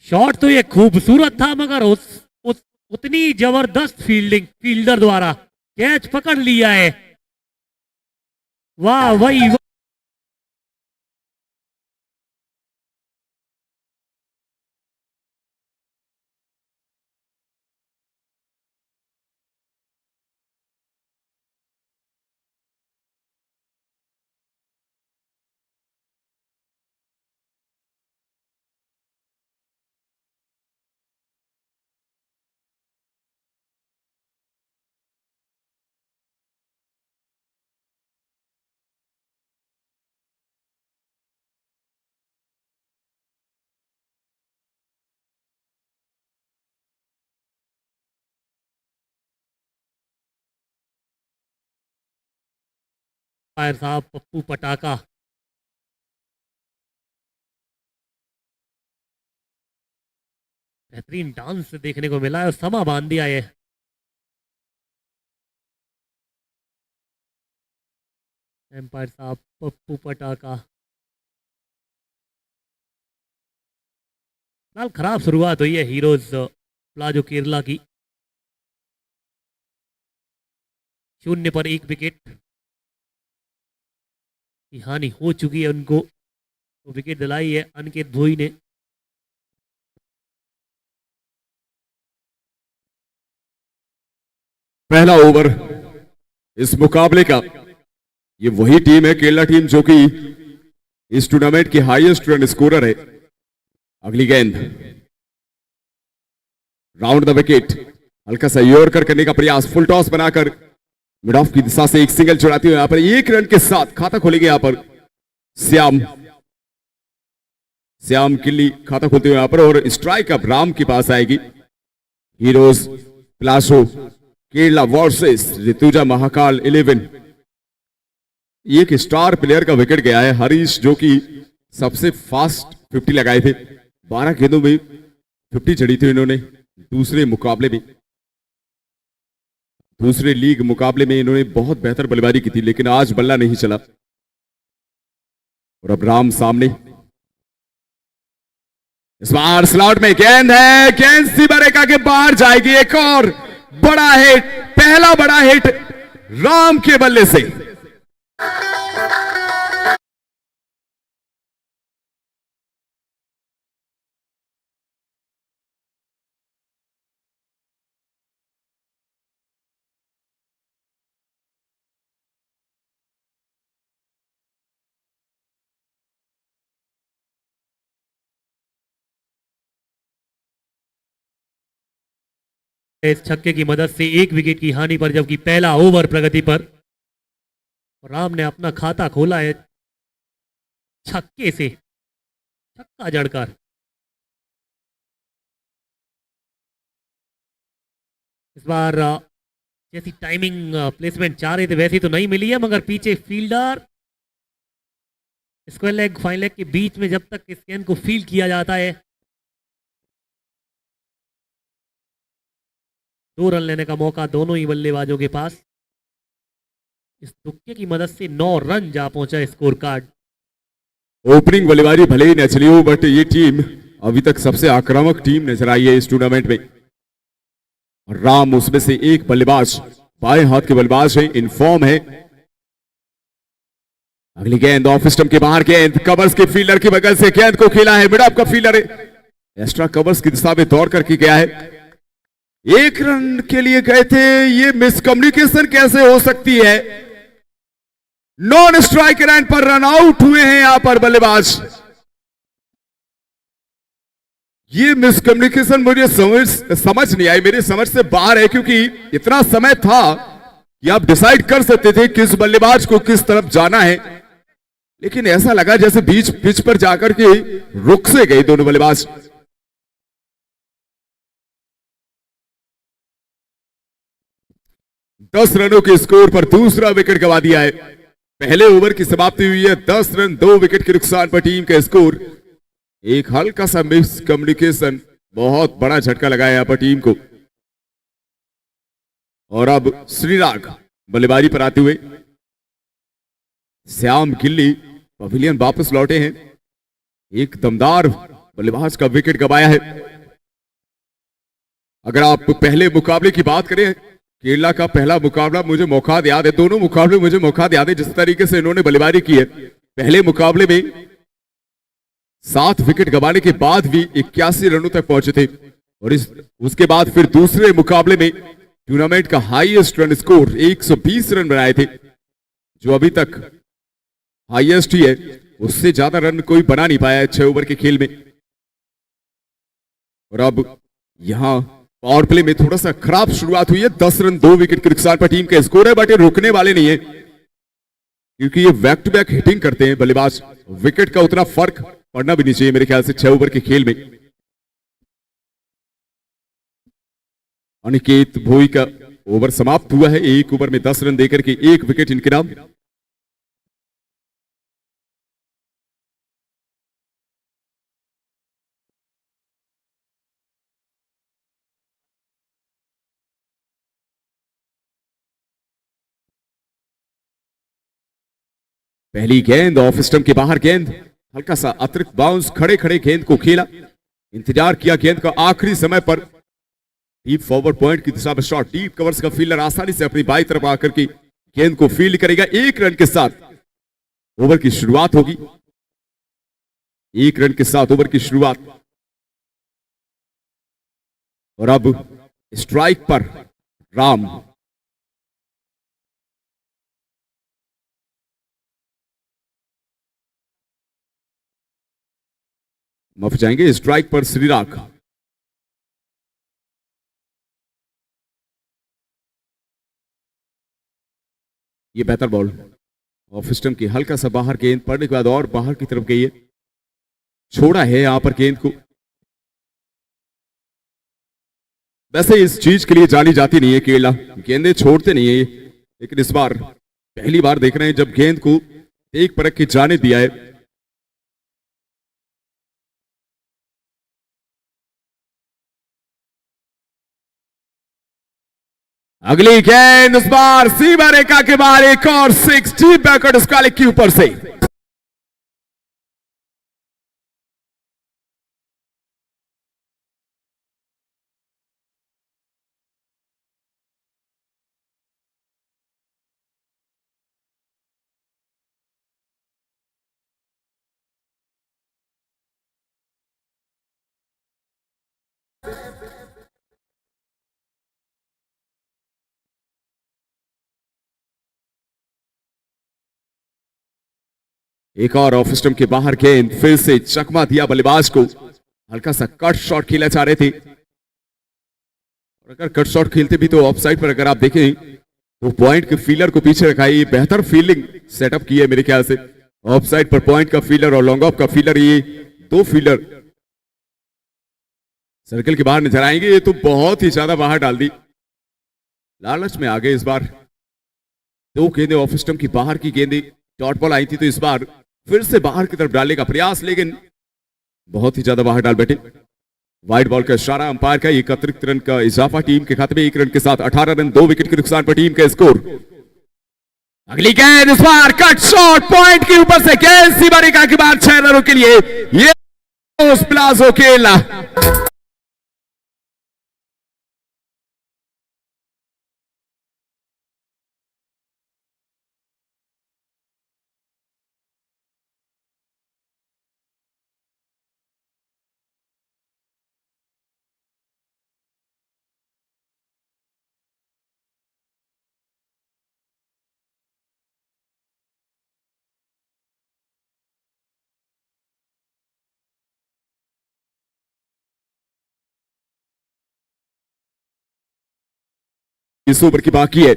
Shot तो ये खूबसूरत था, मगर उतनी जबरदस्त फील्डिंग फील्डर द्वारा कैच पकड़ लिया है। वाह भाई वाह। फायर साहब पप्पू पटाखा, बेहतरीन डांस देखने को मिला है, समा बांध दिया है। एम्पायर साहब पप्पू पटाखा, फिलहाल खराब शुरुआत हुई है हीरोज प्लाजो केरला की। 0 पर 1 विकेट की हानि हो चुकी है उनको, तो विकेट दिलाई है अनिकेत भोई ने। पहला ओवर इस मुकाबले का, ये वही टीम है केरला टीम जो कि इस टूर्नामेंट की हाईएस्ट रन स्कोरर है। अगली गेंद राउंड द विकेट, हल्का सा यॉर्कर करने का प्रयास, फुल टॉस बनाकर मिड ऑफ की दिशा से एक सिंगल चुराते हुए यहां पर 1 रन के साथ खाता खोलेंगे यहां पर श्याम किल्ली खाता खोलते हुए यहां पर, और स्ट्राइक अब राम के पास आएगी। Heroes palazzo Kerala versus Rutuja Mahakal 11। एक स्टार प्लेयर का विकेट गया है, हरीश, जो कि सबसे फास्ट 50 लगाए थे। 12 गेंदों में 50 चढ़ी थी इन्होंने। दूसरे लीग मुकाबले में इन्होंने बहुत बेहतर बल्लेबाजी की थी, लेकिन आज बल्ला नहीं चला। और अब राम सामने, इस बार स्लॉट में गेंद है, गेंद सीबरेका के बाहर जाएगी। एक और बड़ा हिट, पहला बड़ा हिट राम के बल्ले से। इस छक्के की मदद से 1 विकेट की हानि पर, जबकि पहला ओवर प्रगति पर। राम ने अपना खाता खोला है छक्के से, छक्का जड़कर। इस बार जैसी टाइमिंग प्लेसमेंट चाह रहे थे वैसी तो नहीं मिली है, मगर पीछे fielder square leg fine leg के बीच में जब तक इस गेंद को फील्ड किया जाता है, 2 रन लेने का मौका दोनों ही बल्लेबाजों के पास। इस तुक्के की मदद से 9 रन जा पहुंचा स्कोर कार्ड। ओपनिंग बल्लेबाजी भले ही न चली हो, बट ये टीम अभी तक सबसे आक्रामक टीम नजर आई है इस टूर्नामेंट में। राम उसमें से एक बल्लेबाज, बाएं हाथ के बल्लेबाज है, इन फॉर्म है। अगली गेंद ऑफ स्टंप के बाहर, गेंद कवर्स के फील्डर की बगल से गेंद को खेला है। मिड ऑफ का फील्डर एक्स्ट्रा कवर्स की दिशा में दौड़ करके गया है। 1 रन के लिए गए थे, ये मिसकम्युनिकेशन कैसे हो सकती है। नॉन स्ट्राइक रन पर रन आउट हुए हैं यहां पर बल्लेबाज। ये मिसकम्युनिकेशन मुझे समझ नहीं आई, मेरी समझ से बाहर है, क्योंकि इतना समय था कि आप डिसाइड कर सकते थे किस बल्लेबाज को किस तरफ जाना है, लेकिन ऐसा लगा जैसे बीच पिच पर जाकर के रुक से गए दोनों बल्लेबाज। दस रनों के स्कोर पर दूसरा विकेट गंवा दिया है। पहले ओवर की समाप्ति हुई है 10 रन 2 विकेट के नुकसान पर टीम का स्कोर। एक हल्का सा मिस कम्युनिकेशन बहुत बड़ा झटका लगाया यहां पर टीम को। और अब श्रीनाग बल्लेबाजी पर आते हुए, श्याम गिल्ली पवेलियन वापस लौटे हैं। एक दमदार बल्लेबाज का विकेट गंवाया है। अगर आप पहले मुकाबले की बात करें, केरला का पहला मुकाबला मुझे मौका याद है, दोनों मुकाबले मुझे मौका याद है जिस तरीके से इन्होंने बल्लेबाजी की है। पहले मुकाबले में 7 विकेट गंवाने के बाद भी 81 रनों तक पहुंचे थे और उसके बाद फिर दूसरे मुकाबले में टूर्नामेंट का हाईएस्ट रन स्कोर 120 रन बनाए थे, जो अभी तक हाईएस्ट ही है। उससे ज्यादा रन कोई बना नहीं पाया है 6 ओवर के खेल में। और अब यहां पावर प्ले में थोड़ा सा खराब शुरुआत हुई है। 10 रन 2 विकेट के नुकसान पर टीम का स्कोर है, बट ये रुकने वाले नहीं है क्योंकि ये बैक टू बैक हिटिंग करते हैं बल्लेबाज। विकेट का उतना फर्क पड़ना भी नहीं चाहिए मेरे ख्याल से 6 ओवर के खेल में। अनिकेत भोई का ओवर समाप्त हुआ है। 1 ओवर में 10 रन देकर के 1 विकेट इनके नाम। पहली गेंद ऑफ स्टंप के बाहर, गेंद हल्का सा अतिरिक्त बाउंस, खड़े खड़े गेंद को खेला, इंतजार किया गेंद का आखिरी समय पर। डीप फॉरवर्ड पॉइंट की दिशा में शॉट, डीप कवर्स का फील्डर आसानी से अपनी बाई तरफ आकर के गेंद को फील्ड करेगा। 1 रन के साथ ओवर की शुरुआत होगी। 1 रन के साथ ओवर की शुरुआत। और अब स्ट्राइक पर राम। माफ जाएंगे, स्ट्राइक पर श्रीराग। ये बेहतर बॉल ऑफ स्टंप की हल्का सा बाहर, गेंद पड़ने के बाद और बाहर की तरफ गई है। छोड़ा है यहां पर गेंद को। वैसे इस चीज के लिए जानी जाती नहीं है केरला, गेंदें छोड़ते नहीं है, लेकिन इस बार पहली बार देख रहे हैं जब गेंद को एक परख के जाने दिया है। अगली गेंद इस बार सीमा रेखा के बाहर, एक और 6 डीप बैकवर्ड स्क्वालिक के ऊपर से। एक और ऑफ स्टंप के बाहर गेंद, फिर से चकमा दिया बल्लेबाज को। हल्का सा कट शॉट खेला चाह रहे थे, और अगर कट शॉट खेलते भी तो ऑफ साइड पर अगर आप देखें तो पॉइंट के फील्डर को पीछे रखा है। ये बेहतर फील्डिंग सेटअप की है मेरे ख्याल से। ऑफ साइड पर पॉइंट का फील्डर और लॉन्ग ऑफ का फील्डर, ये 2 फील्डर सर्कल के बाहर नजर आएंगे। ये तो बहुत ही ज्यादा बाहर डाल दी, लालच में आ गए इस बार। 2 गेंदें ऑफ स्टंप की बाहर की गेंदें डॉट बॉल आई थी, तो इस बार फिर से बाहर की तरफ डालने का प्रयास, लेकिन बहुत ही ज्यादा बाहर डाल बैठे। वाइड बॉल का इशारा अंपायर का। 1 अतिरिक्त रन का इजाफा टीम के खाते में। 1 रन के साथ 18 रन 2 विकेट के नुकसान पर टीम का स्कोर। अगली गेंद इस बार कट शॉट, पॉइंट के ऊपर से गेंद सीमा रेखा के बाद 6 रनों के लिए ये प्लाजो केरला। इस ओवर की बाकी है,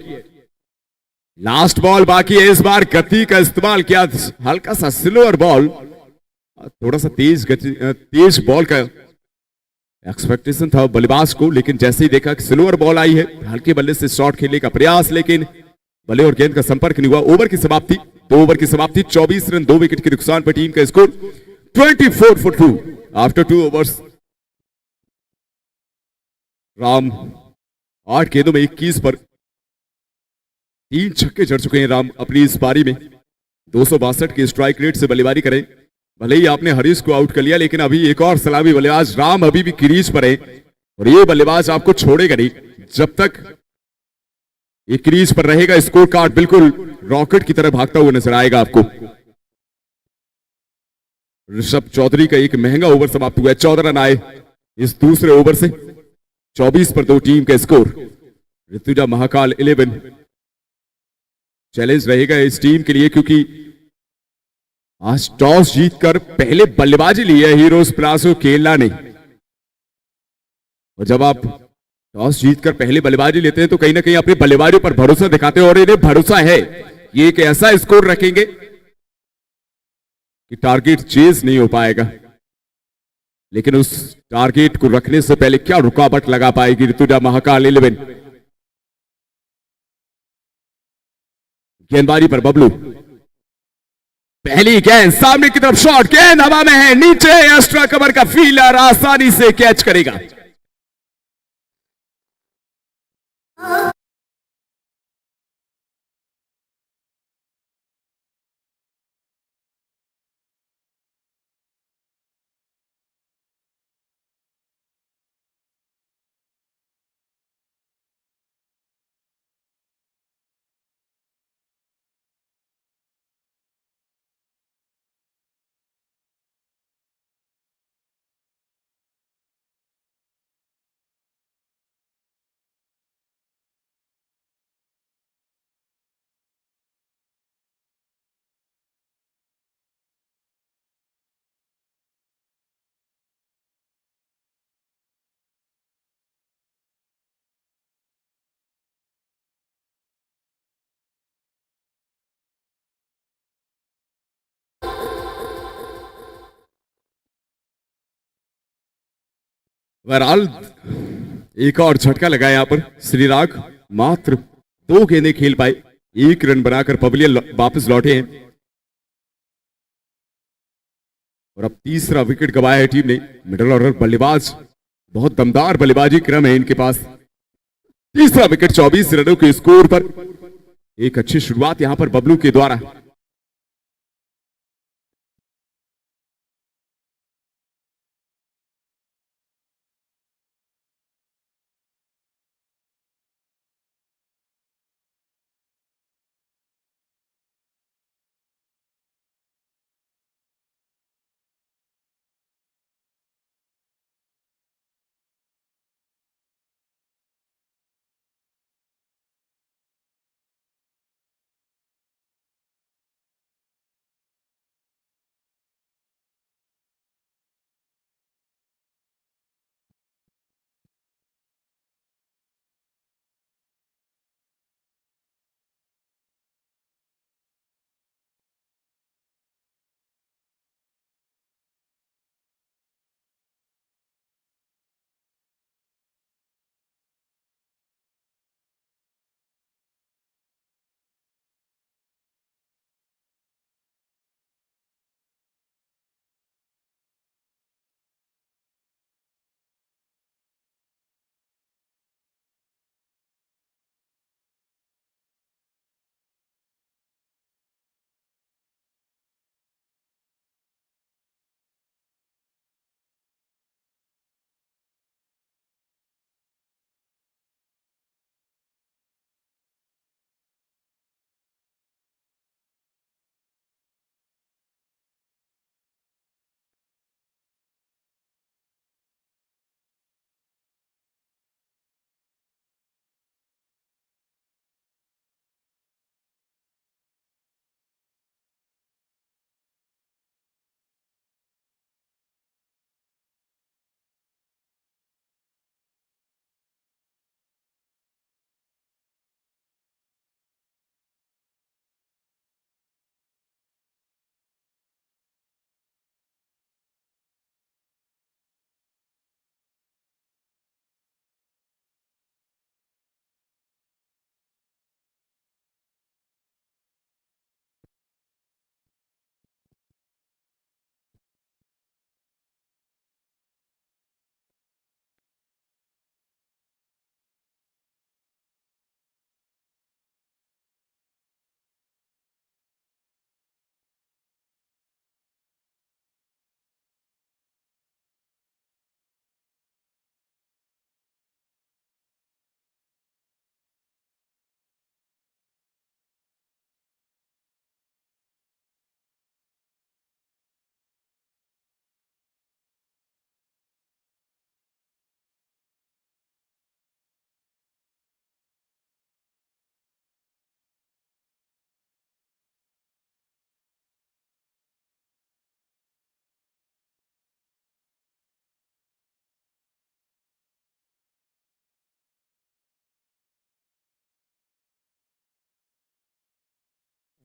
लास्ट बॉल बाकी है। इस बार गति का इस्तेमाल किया, हल्का सा स्लोअर बॉल, थोड़ा सा तेज बॉल का एक्सपेक्टेशन था बल्लेबाज को, लेकिन जैसे ही देखा कि स्लोअर बॉल आई है, हल्के बल्ले से शॉट खेलने का प्रयास, लेकिन बल्ले और गेंद का संपर्क नहीं हुआ। ओवर की समाप्ति, 2 ओवर की समाप्ति, 24 रन 2 विकेट के नुकसान पर टीम का score 24 for 2 after 2 overs. Ram 8 गेंदों में 21 पर 3 छक्के जड़ चुके हैं राम अपनी इस पारी में। 262 के स्ट्राइक रेट से बल्लेबाजी करें। भले ही आपने हरीश को आउट कर लिया, लेकिन अभी एक और सलामी बल्लेबाज राम अभी भी क्रीज पर है और ये बल्लेबाज आपको छोड़ेगा नहीं जब तक ये क्रीज पर रहेगा। स्कोर कार्ड बिल्कुल रॉकेट की तरह भागता हुआ नजर आएगा आपको। ऋषभ चौधरी का एक महंगा ओवर समाप्त हुआ है। 14 रन आए इस दूसरे ओवर से। 24 पर 2 टीम का स्कोर। ऋतुजा महाकाल 11 चैलेंज रहेगा इस टीम के लिए, क्योंकि आज टॉस जीतकर पहले बल्लेबाजी ली है हीरोज प्लासो केरला ने। और जब आप टॉस जीतकर पहले बल्लेबाजी लेते हैं तो कहीं ना कहीं अपनी बल्लेबाजी पर भरोसा दिखाते हैं और इन्हें भरोसा है ये एक ऐसा स्कोर रखेंगे कि टारगेट चेज नहीं हो पाएगा। लेकिन उस टारगेट को रखने से पहले क्या रुकावट लगा पाएगी ऋतुजा महाकाल 11। गेंदबाजी पर बबलू, पहली गेंद सामने की तरफ, शॉट, गेंद हवा में है, नीचे एक्स्ट्रा कवर का फील्डर आसानी से कैच करेगा। बहरहाल एक और झटका लगा यहां पर श्रीराग। मात्र 2 गेंदें खेल पाए, 1 रन बनाकर पवेलियन वापस लौटे हैं और अब तीसरा विकेट गंवाया है टीम ने। मिडिल ऑर्डर बल्लेबाज, बहुत दमदार बल्लेबाजी क्रम है इनके पास। तीसरा विकेट 24 रनों के स्कोर पर। एक अच्छी शुरुआत यहां पर बबलू के द्वारा।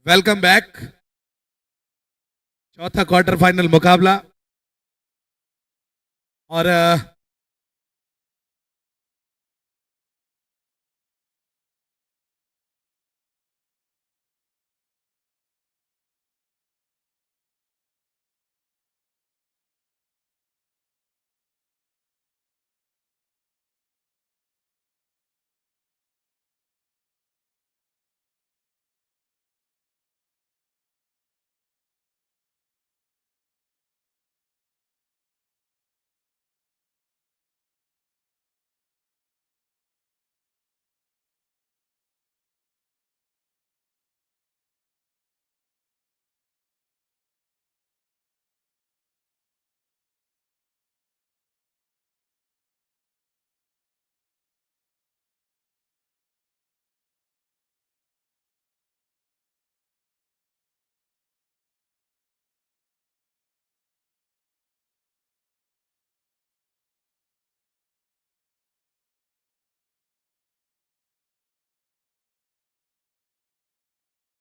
Welcome back. चौथा क्वार्टर फाइनल मुकाबला और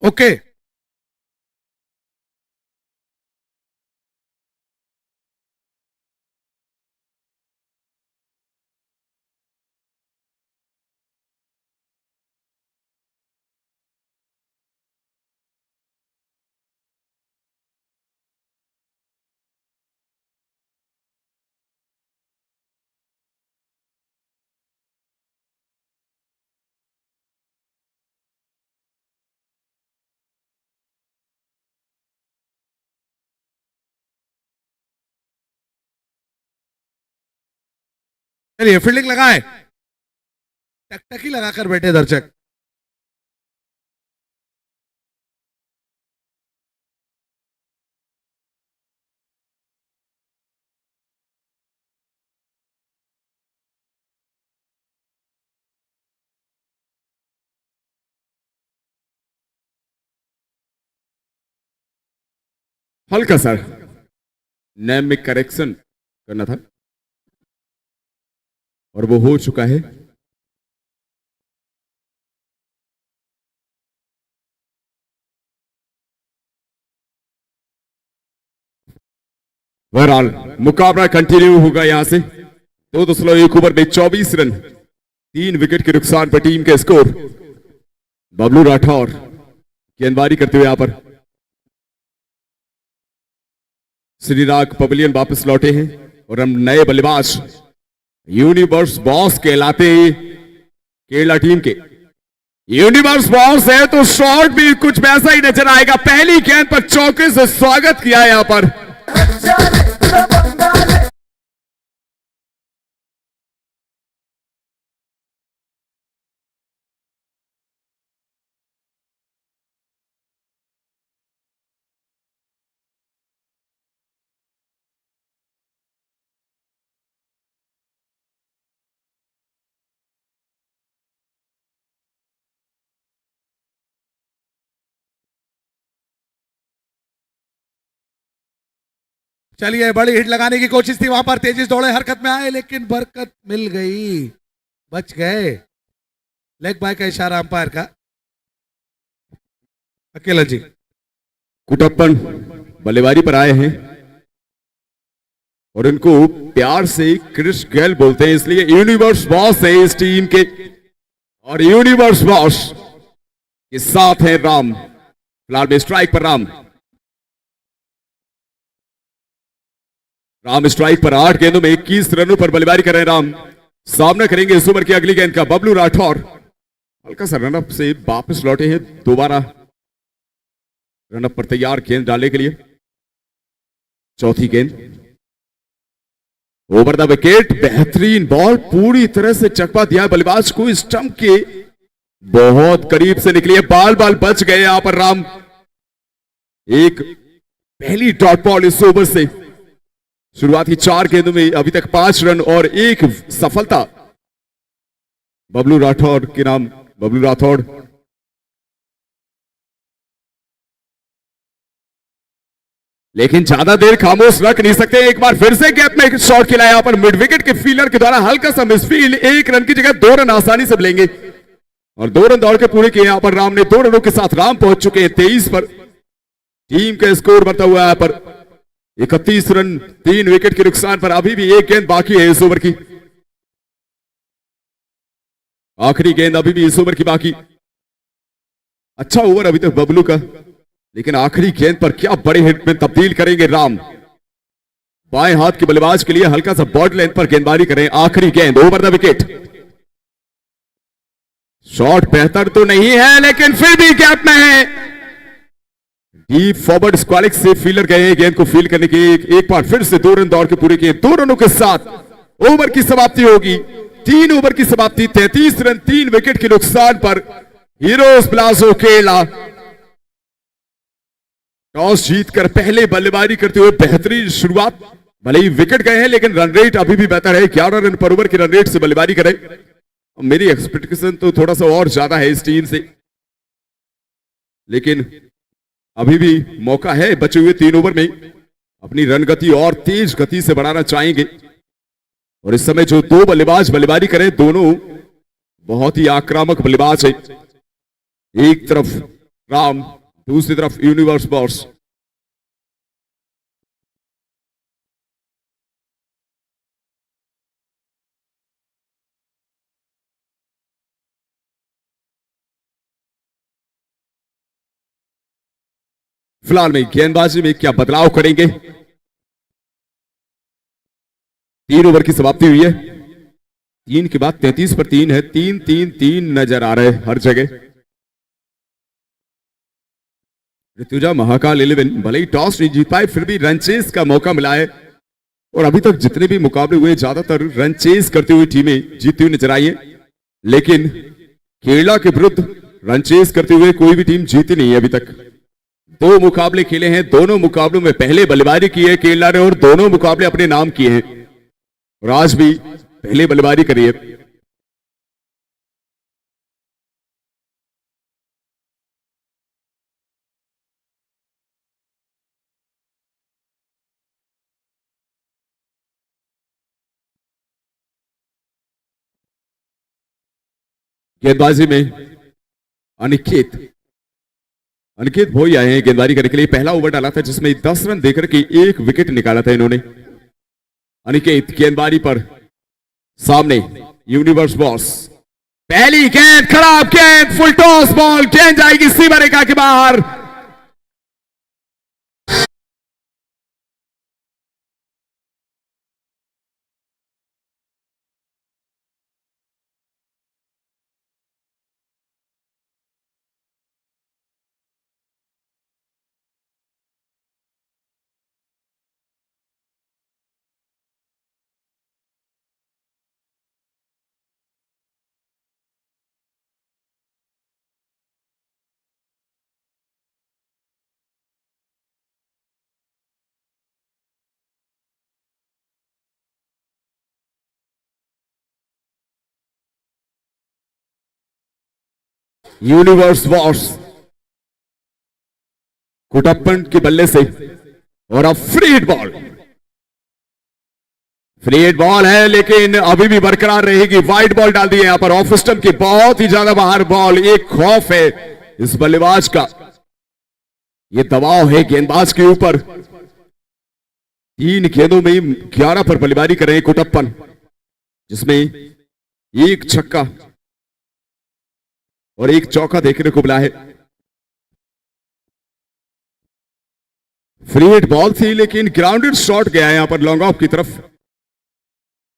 ओके चलिए फील्डिंग लगाए। टकटकी लगाकर बैठे दर्शक। हल्का सा नेम में करेक्शन करना था और वो हो चुका है। बहरहाल मुकाबला कंटिन्यू होगा यहां से। 2.1 ओवर में 24 रन, 3 विकेट के नुकसान पर टीम के स्कोर। बबलू राठौर गेंदबाजी करते हुए यहां पर श्रीराग पवेलियन वापस लौटे हैं और हम नए बल्लेबाज यूनिवर्स बॉस कहलाते हैं केरला टीम के। यूनिवर्स बॉस है तो शॉट भी कुछ वैसा ही नजर आएगा। पहली गेंद पर चौके से स्वागत किया है यहां पर। चलिए बड़ी हिट लगाने की कोशिश थी वहां पर, तेजिस दौड़े हरकत में आए लेकिन बरकत मिल गई, बच गए। लेग बाय का इशारा अंपायर का। अकेला जी कुटप्पन बल्लेबाजी पर आए हैं और इनको प्यार से क्रिस गेल बोलते हैं, इसलिए यूनिवर्स बॉस है इस टीम के। और यूनिवर्स बॉस के साथ है राम। फिलहाल में स्ट्राइक पर राम स्ट्राइक पर 8 गेंदों में 21 रनों पर बल्लेबाजी कर रहे हैं राम। सामना करेंगे इस ओवर की अगली गेंद का बबलू राठौर। हल्का सा रनअप से वापस लौटे हैं, दोबारा रनअप पर तैयार गेंद डालने के लिए। चौथी गेंद ओवर द विकेट, बेहतरीन बॉल, पूरी तरह से चकवा दिया बल्लेबाज को। स्टंप के बहुत करीब से निकली है, बाल बच गए यहां पर राम। एक पहली डॉट बॉल इस ओवर से। शुरुआत की 4 गेंदों में अभी तक 5 रन और 1 सफलता बबलू राठौर के नाम। बबलू राठौर लेकिन ज्यादा देर खामोश रख नहीं सकते। एक बार फिर से गैप में शॉट खिलाया यहां पर मिड विकेट के फील्डर के द्वारा, हल्का सा मिसफील्ड। 1 रन की जगह 2 रन आसानी से लेंगे। और 2 रन दौड़ के पूरे किए यहाँ पर राम ने। 2 रनों के साथ राम पहुंच चुके हैं 23 पर। टीम का स्कोर बढ़ता हुआ है पर 31 रन 3 विकेट के नुकसान पर। अभी भी एक गेंद बाकी है इस ओवर की, आखिरी गेंद अभी भी इस ओवर की बाकी। अच्छा ओवर अभी तक बबलू का, लेकिन आखिरी गेंद पर क्या बड़े हिट में तब्दील करेंगे राम। बाएं हाथ के बल्लेबाज के लिए हल्का सा बॉर्डर लेंथ पर गेंदबाजी करें। आखिरी गेंद ओवर द विकेट। शॉट बेहतर तो नहीं है लेकिन फिर भी गैप में है। डीप फॉरवर्ड स्क्वालिक से फील्डर गए गेंद को फील्ड करने के एक बार फिर से 2 रन दौड़ के पूरे किए। 2 रनों के साथ ओवर की समाप्ति होगी। 3 ओवर की समाप्ति, 33 रन 3 विकेट के नुकसान पर हीरोज प्लाजो केरला टॉस जीतकर पहले बल्लेबाजी करते हुए बेहतरीन शुरुआत। भले ही विकेट गए हैं लेकिन रन रेट अभी भी बेहतर है। 11 रन पर ओवर के रन रेट से बल्लेबाजी करें। मेरी एक्सपेक्टेशन तो थोड़ा सा और ज्यादा है इस टीम से, लेकिन अभी भी मौका है बचे हुए 3 ओवर में अपनी रन गति और तेज गति से बढ़ाना चाहेंगे। और इस समय जो 2 बल्लेबाज बल्लेबाजी करें, दोनों बहुत ही आक्रामक बल्लेबाज है। एक तरफ राम, दूसरी तरफ यूनिवर्स बॉस। फिलहाल में गेंदबाजी में क्या बदलाव करेंगे। 3 ओवर की समाप्ति हुई है। 3 के बाद 33 पर 3 है। 3-3-3 नजर आ रहे हर जगह। ऋतुजा महाकाल 11 भले ही टॉस नहीं जीत पाए फिर भी रन चेस का मौका मिला है। और अभी तक जितने भी मुकाबले हुए ज्यादातर रन चेस करती हुई टीमें जीतती हुई नजर आई है, लेकिन केरला के विरुद्ध रन चेस करते हुए कोई भी टीम जीती नहीं है अभी तक। 2 मुकाबले खेले हैं, दोनों मुकाबलों में पहले बल्लेबाजी की है केरला ने और दोनों मुकाबले अपने नाम किए हैं और आज भी पहले बल्लेबाजी करी है। गेंदबाजी में अनिकेत भोई आए हैं गेंदबाजी करने के लिए। पहला ओवर डाला था जिसमें 10 रन देकर के 1 विकेट निकाला था इन्होंने। अनिकेत गेंदबाजी पर सामने यूनिवर्स बॉस। पहली गेंद खराब गेंद, फुल टॉस बॉल, गेंद जाएगी सीमा रेखा के बाहर। यूनिवर्स बॉस कुटप्पन के बल्ले से और अब फ्री हिट बॉल है लेकिन अभी भी बरकरार रहेगी। वाइड बॉल डाल दी है यहां पर ऑफ स्टंप के बहुत ही ज्यादा बाहर बॉल। एक खौफ है इस बल्लेबाज का, ये दबाव है गेंदबाज के ऊपर। 3 गेंदों में 11 पर बल्लेबाजी कर रहे हैं कुटप्पन, जिसमें 1 छक्का और 1 चौका देखने को मिला है। फ्री हिट बॉल थी लेकिन ग्राउंडेड शॉट गया है यहां पर लॉन्ग ऑफ की तरफ।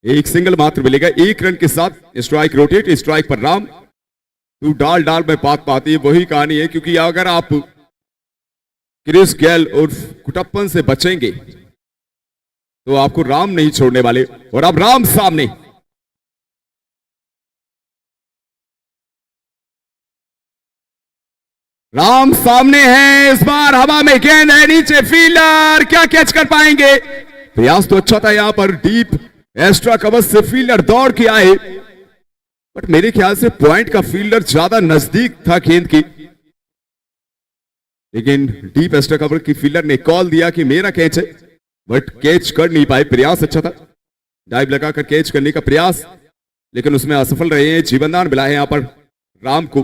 1 सिंगल मात्र मिलेगा। 1 रन के साथ स्ट्राइक रोटेट, स्ट्राइक पर राम। तू डाल डाल में बात पाती है, वही कहानी है। क्योंकि अगर आप क्रिस गेल और कुटप्पन से बचेंगे तो आपको राम नहीं छोड़ने वाले। और अब राम सामने, राम सामने है। इस बार हवा में गेंद है, नीचे फील्डर क्या कैच कर पाएंगे। प्रयास तो अच्छा था यहां पर, डीप एक्स्ट्रा कवर से फील्डर दौड़ के आए, बट मेरे ख्याल से पॉइंट का फील्डर ज्यादा नजदीक था गेंद की। लेकिन डीप एक्स्ट्रा कवर की फील्डर ने कॉल दिया कि मेरा कैच है, बट कैच कर नहीं पाए। प्रयास अच्छा था, डाइव लगाकर कैच करने का प्रयास, लेकिन उसमें असफल रहे हैं। जीवनदान मिला है यहां पर राम को,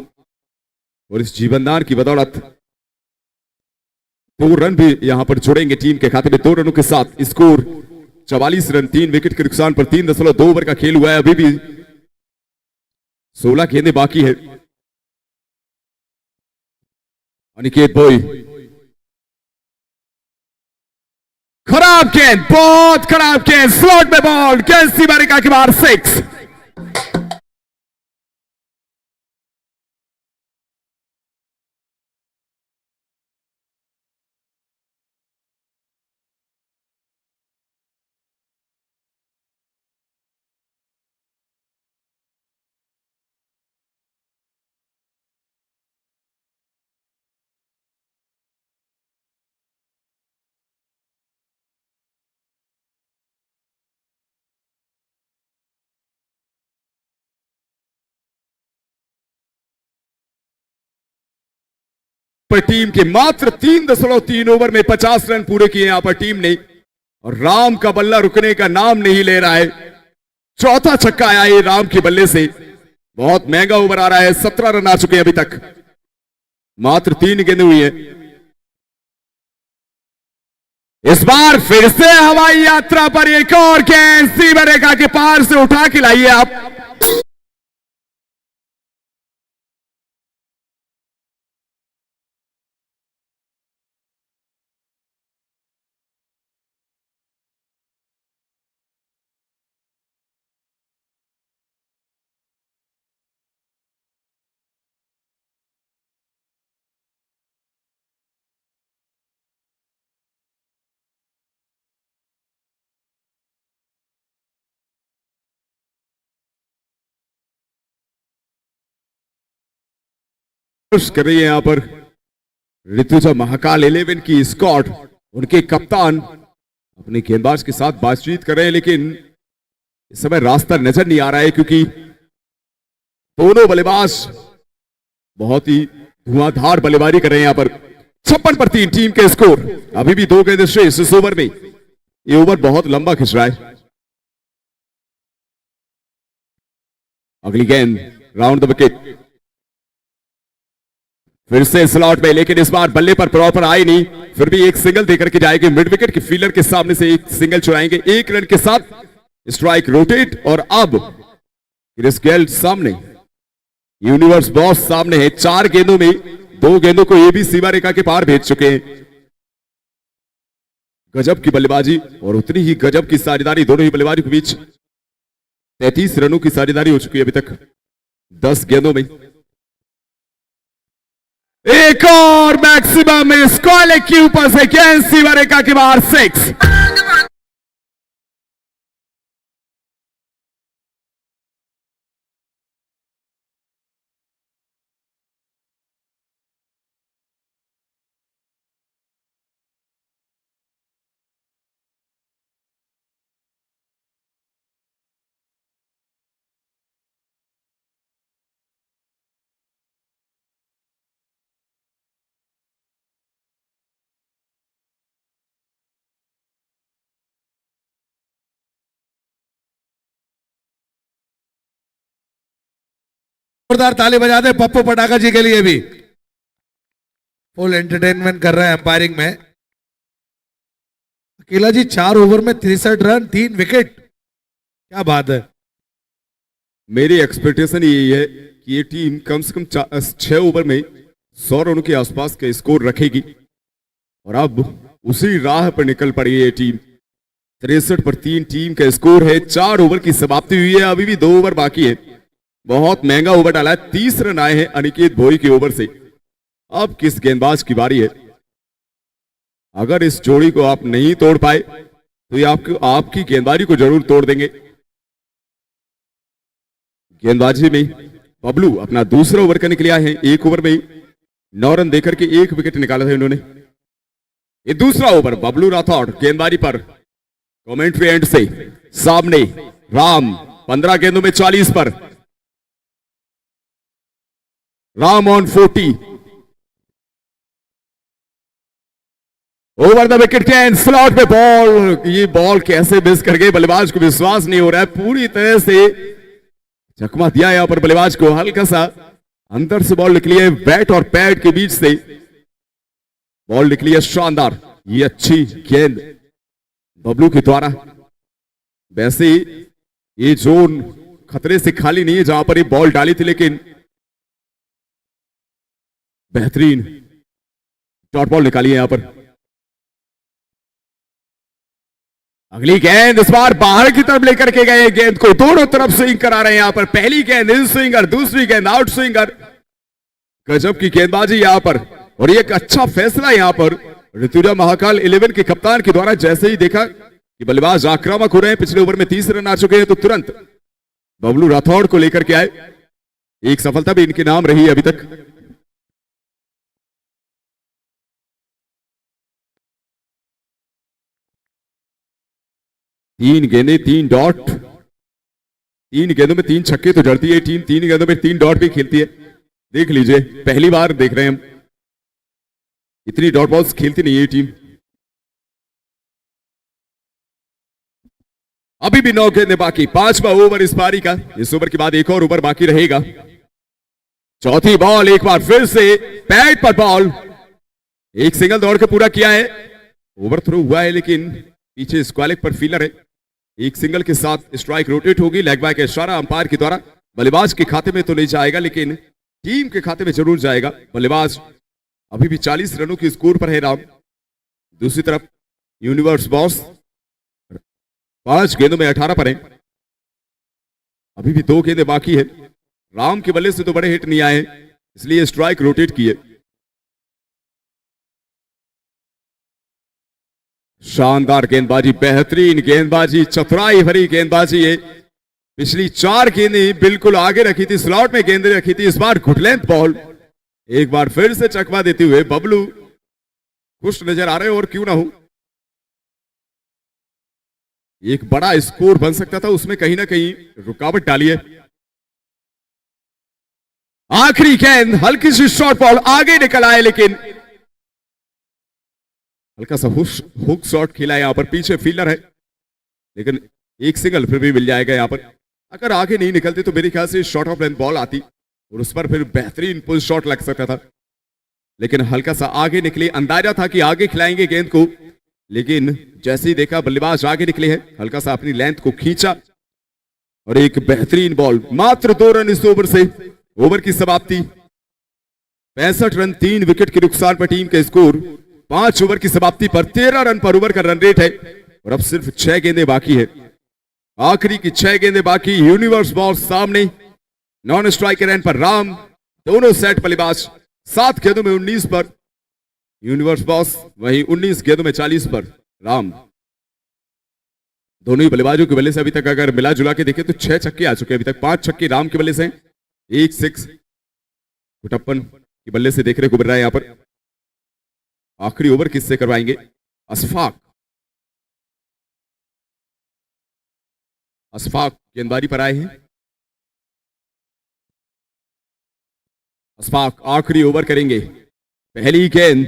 और इस जीवनदान की बदौलत 2 रन भी यहां पर जुड़ेंगे टीम के खाते में। 2 रनों के साथ स्कोर 44 रन, 3 विकेट के नुकसान पर 3.2 ओवर का खेल हुआ है। अभी भी 16 गेंदें बाकी है। अनिकेत भोई, खराब गेंद, बहुत खराब गेंद, स्लॉट में बॉल, गेंद सीमा रेखा के बाहर 6। पर टीम के मात्र 3.3 ओवर में 50 रन पूरे किए यहां पर टीम ने, और राम का बल्ला रुकने का नाम नहीं ले रहा है। चौथा छक्का आया है राम के बल्ले से, बहुत महंगा ओवर आ रहा है। 17 रन आ चुके हैं अभी तक, मात्र 3 गेंदें हुई है। इस बार फिर से हवाई यात्रा पर एक और गेंद सीमा रेखा के पार से उठा के लाइए आप। कर रही है यहां पर ऋतुजा महाकाल 11 की स्क्वाड। उनके कप्तान अपने गेंदबाज के साथ बातचीत कर रहे हैं, लेकिन इस समय रास्ता नजर नहीं आ रहा है, क्योंकि दोनों बल्लेबाज बहुत ही धुआंधार बल्लेबाजी कर रहे हैं यहां पर। 56 पर 3 टीम के स्कोर। अभी भी 2 गेंदें शेष इस ओवर में। ये ओवर बहुत लंबा खिंच रहा है। अगली गेंद राउंड द विकेट, फिर से स्लॉट में, लेकिन इस बार बल्ले पर प्रॉपर आए नहीं। फिर भी एक सिंगल देकर के जाएंगे, मिड विकेट के फील्डर के सामने से एक सिंगल चुराएंगे। 1 रन के साथ स्ट्राइक रोटेट, और अब क्रिस गेल सामने, यूनिवर्स बॉस सामने है। 4 गेंदों में 2 गेंदों को ये भी सीमा रेखा के पार भेज चुके हैं। गजब की बल्लेबाजी और उतनी ही गजब की साझेदारी दोनों ही बल्लेबाजों के बीच। 33 रनों की साझेदारी हो चुकी है अभी तक 10 गेंदों में। एक और मैक्सिमम स्क्वायर के ऊपर से गेंद सीमा रेखा के बाहर 6। जोरदार ताली बजा दे पप्पू पटाखा जी के लिए भी। फुल एंटरटेनमेंट कर रहे हैं अंपायरिंग में। अकेला जी 4 ओवर में 63 रन, 3 विकेट, क्या बात है। मेरी एक्सपेक्टेशन यही है कि ये टीम कम से कम 6 ओवर में 100 रनों के आसपास का स्कोर रखेगी, और अब उसी राह पर निकल पड़ी है ये टीम। 63 पर 3 टीम का स्कोर है। 4 ओवर की समाप्ति हुई है, अभी भी 2 ओवर बाकी है। बहुत महंगा ओवर डाला है। 30 रन आए हैं अनिकेत भोई के ओवर से। अब किस गेंदबाज की बारी है। अगर इस जोड़ी को आप नहीं तोड़ पाए तो ये आपकी गेंदबाजी को जरूर तोड़ देंगे। गेंदबाजी में बबलू अपना दूसरा ओवर करने के लिए आए हैं। 1 ओवर में 9 रन देकर के 1 विकेट निकाला था इन्होंने। ये दूसरा ओवर बबलू राठौड़ गेंदबाजी पर। कमेंट्री एंड से सामने राम 15 गेंदों में 40 पर। Ram on 40। Over the wicket can, slot पे बॉल। ये बॉल कैसे मिस कर गए, बल्लेबाज को विश्वास नहीं हो रहा है। पूरी तरह से चकमा दिया यहां पर बल्लेबाज को। हल्का सा अंदर से बॉल निकली है, बैट और पैड के बीच से बॉल निकली है, शानदार। ये अच्छी गेंद बबलू के द्वारा। वैसे ये जोन खतरे से खाली नहीं है जहां पर ये बॉल डाली थी, लेकिन बेहतरीन डॉट बॉल निकाली है यहां पर। अगली गेंद इस बार बाहर की तरफ लेकर के गए, गेंद को दोनों तरफ स्विंग करा रहे हैं यहां पर। पहली गेंद इन स्विंगर, दूसरी गेंद आउट स्विंगर। गजब की गेंदबाजी यहां पर, और ये एक अच्छा फैसला यहां पर ऋतुजा महाकाल 11 के कप्तान के द्वारा। जैसे ही देखा कि बल्लेबाज आक्रामक हो रहे हैं, पिछले ओवर में 30 रन आ चुके हैं, तो तुरंत बबलू राठौड़ को लेकर के आए। एक सफलता भी इनके नाम रही है अभी तक। तीन गेंदें, तीन डॉट, तीन गेंदों में तीन छक्के तो जड़ती है टीम, तीन गेंदों में तीन डॉट भी खेलती है। देख लीजिए, पहली बार देख रहे हैं हम, इतनी डॉट बॉल्स खेलती नहीं है टीम। अभी भी 9 गेंदें बाकी, 5वां ओवर इस पारी का। इस ओवर के बाद एक और ओवर बाकी रहेगा। चौथी बॉल, एक बार फिर से पैड पर बॉल, एक सिंगल दौड़ के पूरा किया है। ओवर थ्रो हुआ है, लेकिन पीछे स्क्वालिक पर फीलर है। एक सिंगल के साथ स्ट्राइक रोटेट होगी। लेग बाय का इशारा अंपायर के द्वारा। बल्लेबाज के खाते में तो नहीं जाएगा, लेकिन टीम के खाते में जरूर जाएगा। बल्लेबाज अभी भी 40 रनों की स्कोर पर है राम। दूसरी तरफ यूनिवर्स बॉस 5 गेंदों में 18 पर है। अभी भी 2 गेंदें बाकी है। राम के बल्ले से तो बड़े हिट नहीं आए, इसलिए स्ट्राइक रोटेट किए। शानदार गेंदबाजी, बेहतरीन गेंदबाजी, चतुराई भरी गेंदबाजी है। पिछली 4 गेंदें बिल्कुल आगे रखी थी, स्लॉट में गेंदें रखी थी। इस बार घुट लेंथ बॉल, एक बार फिर से चकमा देते हुए बबलू खुश नजर आ रहे हो, और क्यों ना हो। एक बड़ा स्कोर बन सकता था, उसमें कहीं ना कहीं रुकावट डाली है। आखिरी गेंद, हल्की सी शॉर्ट बॉल आगे निकल आए, लेकिन हल्का सा हुक शॉट खेला है यहां पर। पीछे फील्डर है, लेकिन एक सिंगल फिर भी मिल जाएगा यहां पर। अगर आगे नहीं निकलते तो मेरे ख्याल से शॉर्ट ऑफ लेंथ बॉल आती और उस पर फिर बेहतरीन पुल शॉट लग सकता था, लेकिन हल्का सा आगे निकले। अंदाजा था कि आगे खिलाएंगे गेंद को, लेकिन जैसे ही देखा बल्लेबाज आगे निकले हैं, हल्का सा अपनी लेंथ को खींचा और एक बेहतरीन बॉल। मात्र 2 रन इस ओवर से, ओवर की समाप्ति। 65 रन, 3 विकेट के नुकसान पर टीम का स्कोर। 5 ओवर की समाप्ति पर 13 रन पर ओवर का रन रेट है, और अब सिर्फ 6 गेंदें बाकी है। आखिरी की 6 गेंदें बाकी। यूनिवर्स बॉस सामने, नॉन स्ट्राइक रन पर राम। दोनों सेट बल्लेबाज 7 गेंदों में 19 पर यूनिवर्स बॉस, वहीं 19 गेंदों में 40 पर राम। दोनों ही बल्लेबाजों के बल्ले से अभी तक अगर मिला जुला के देखें तो 6 छक्के आ चुके हैं अभी तक। 5 छक्के राम के बल्ले से, 1 6 कुटप्पन के बल्ले से देखने को मिल रहा है यहां पर। आखिरी ओवर किससे करवाएंगे? अशफाक गेंदबाजी पर आए हैं। अशफाक आखिरी ओवर करेंगे। पहली गेंद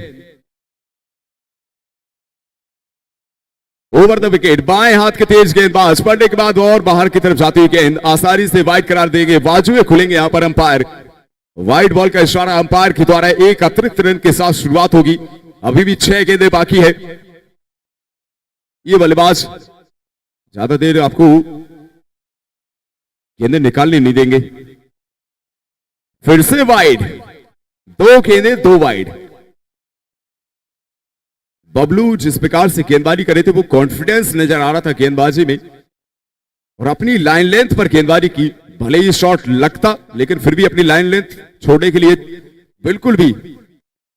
ओवर द विकेट, बाएं हाथ के तेज गेंदबाज पड़ने के बाद और बाहर की तरफ जाती हुई गेंद आसानी से वाइड करार देंगे। बाजुएं खुलेंगे यहां पर अंपायर। वाइड बॉल का इशारा अंपायर के द्वारा। एक अतिरिक्त रन के साथ शुरुआत होगी। अभी भी 6 गेंदें बाकी है। ये बल्लेबाज ज्यादा देर आपको गेंदें निकालने नहीं देंगे। फिर से वाइड, 2 गेंदें 2 वाइड। बबलू जिस प्रकार से गेंदबाजी करे थे, वो कॉन्फिडेंस नजर आ रहा था गेंदबाजी में, और अपनी लाइन लेंथ पर गेंदबाजी की। भले ही शॉट लगता, लेकिन फिर भी अपनी लाइन लेंथ छोड़ने के लिए बिल्कुल भी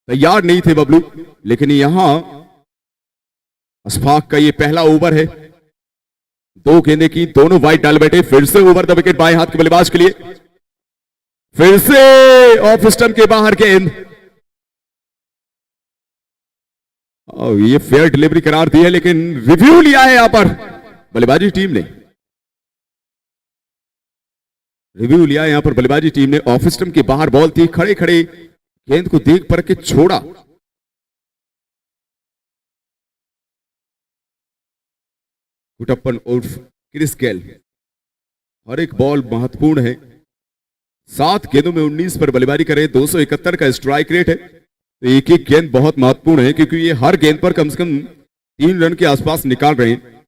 तैयार नहीं थे बबलू। लेकिन यहां अशफाक का ये पहला ओवर है। 2 गेंदें की, दोनों वाइड डाल बैठे। फिर से ओवर द विकेट बाएं हाथ के बल्लेबाज के लिए। फिर से ऑफ स्टंप के बाहर गेंद। ये फेयर डिलीवरी करार दी है, लेकिन रिव्यू लिया है यहां पर बल्लेबाजी टीम ने। रिव्यू लिया यहां पर बल्लेबाजी टीम ने। ऑफ स्टंप के बाहर बॉल थी, खड़े खड़े गेंद को देख पर के छोड़ा। कुटप्पन उर्फ क्रिस गेल। हर एक बॉल महत्वपूर्ण है। 7 गेंदों में 19 पर बल्लेबाजी करे, 271 का स्ट्राइक रेट है। तो एक एक गेंद बहुत महत्वपूर्ण है क्योंकि ये हर गेंद पर कम से कम 3 रन के आसपास निकाल रहे हैं,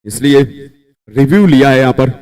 इसलिए रिव्यू लिया है यहां पर।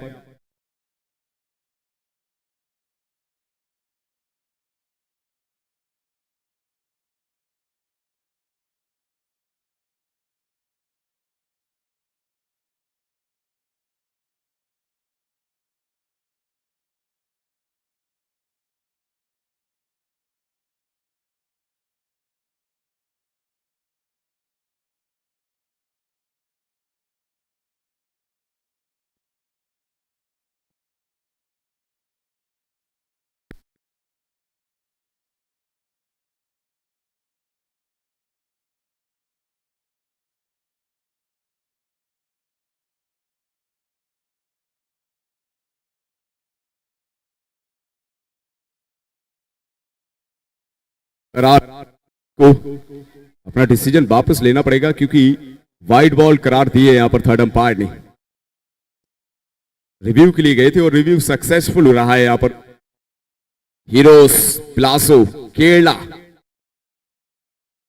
करार को अपना डिसीजन वापस लेना पड़ेगा क्योंकि वाइड बॉल करार दी है यहां पर थर्ड अंपायर ने। रिव्यू के लिए गए थे और रिव्यू सक्सेसफुल हो रहा है यहां पर। हीरोज प्लासो केरला,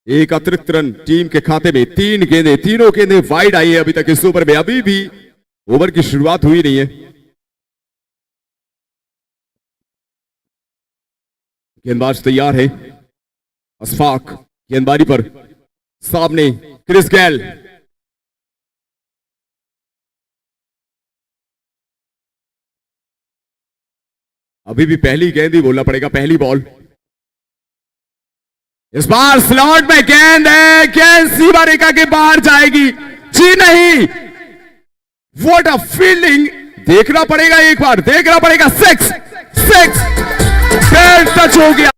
एक अतिरिक्त रन टीम के खाते में। 3 गेंदें, तीनों गेंदें वाइड आई है अभी तक इस ओवर में, अभी भी ओवर की शुरुआत हुई नहीं है। गेंदबाज तैयार है, अशफाक गेंदबाजी पर, सामने क्रिस गेल, अभी भी पहली गेंद ही बोलना पड़ेगा, पहली बॉल। इस बार स्लॉट में गेंद है, गेंद सीमा रेखा के बाहर जाएगी, जी नहीं। व्हाट अ फील्डिंग, देखना पड़ेगा, एक बार देखना पड़ेगा। 6 गेंद टच हो गया।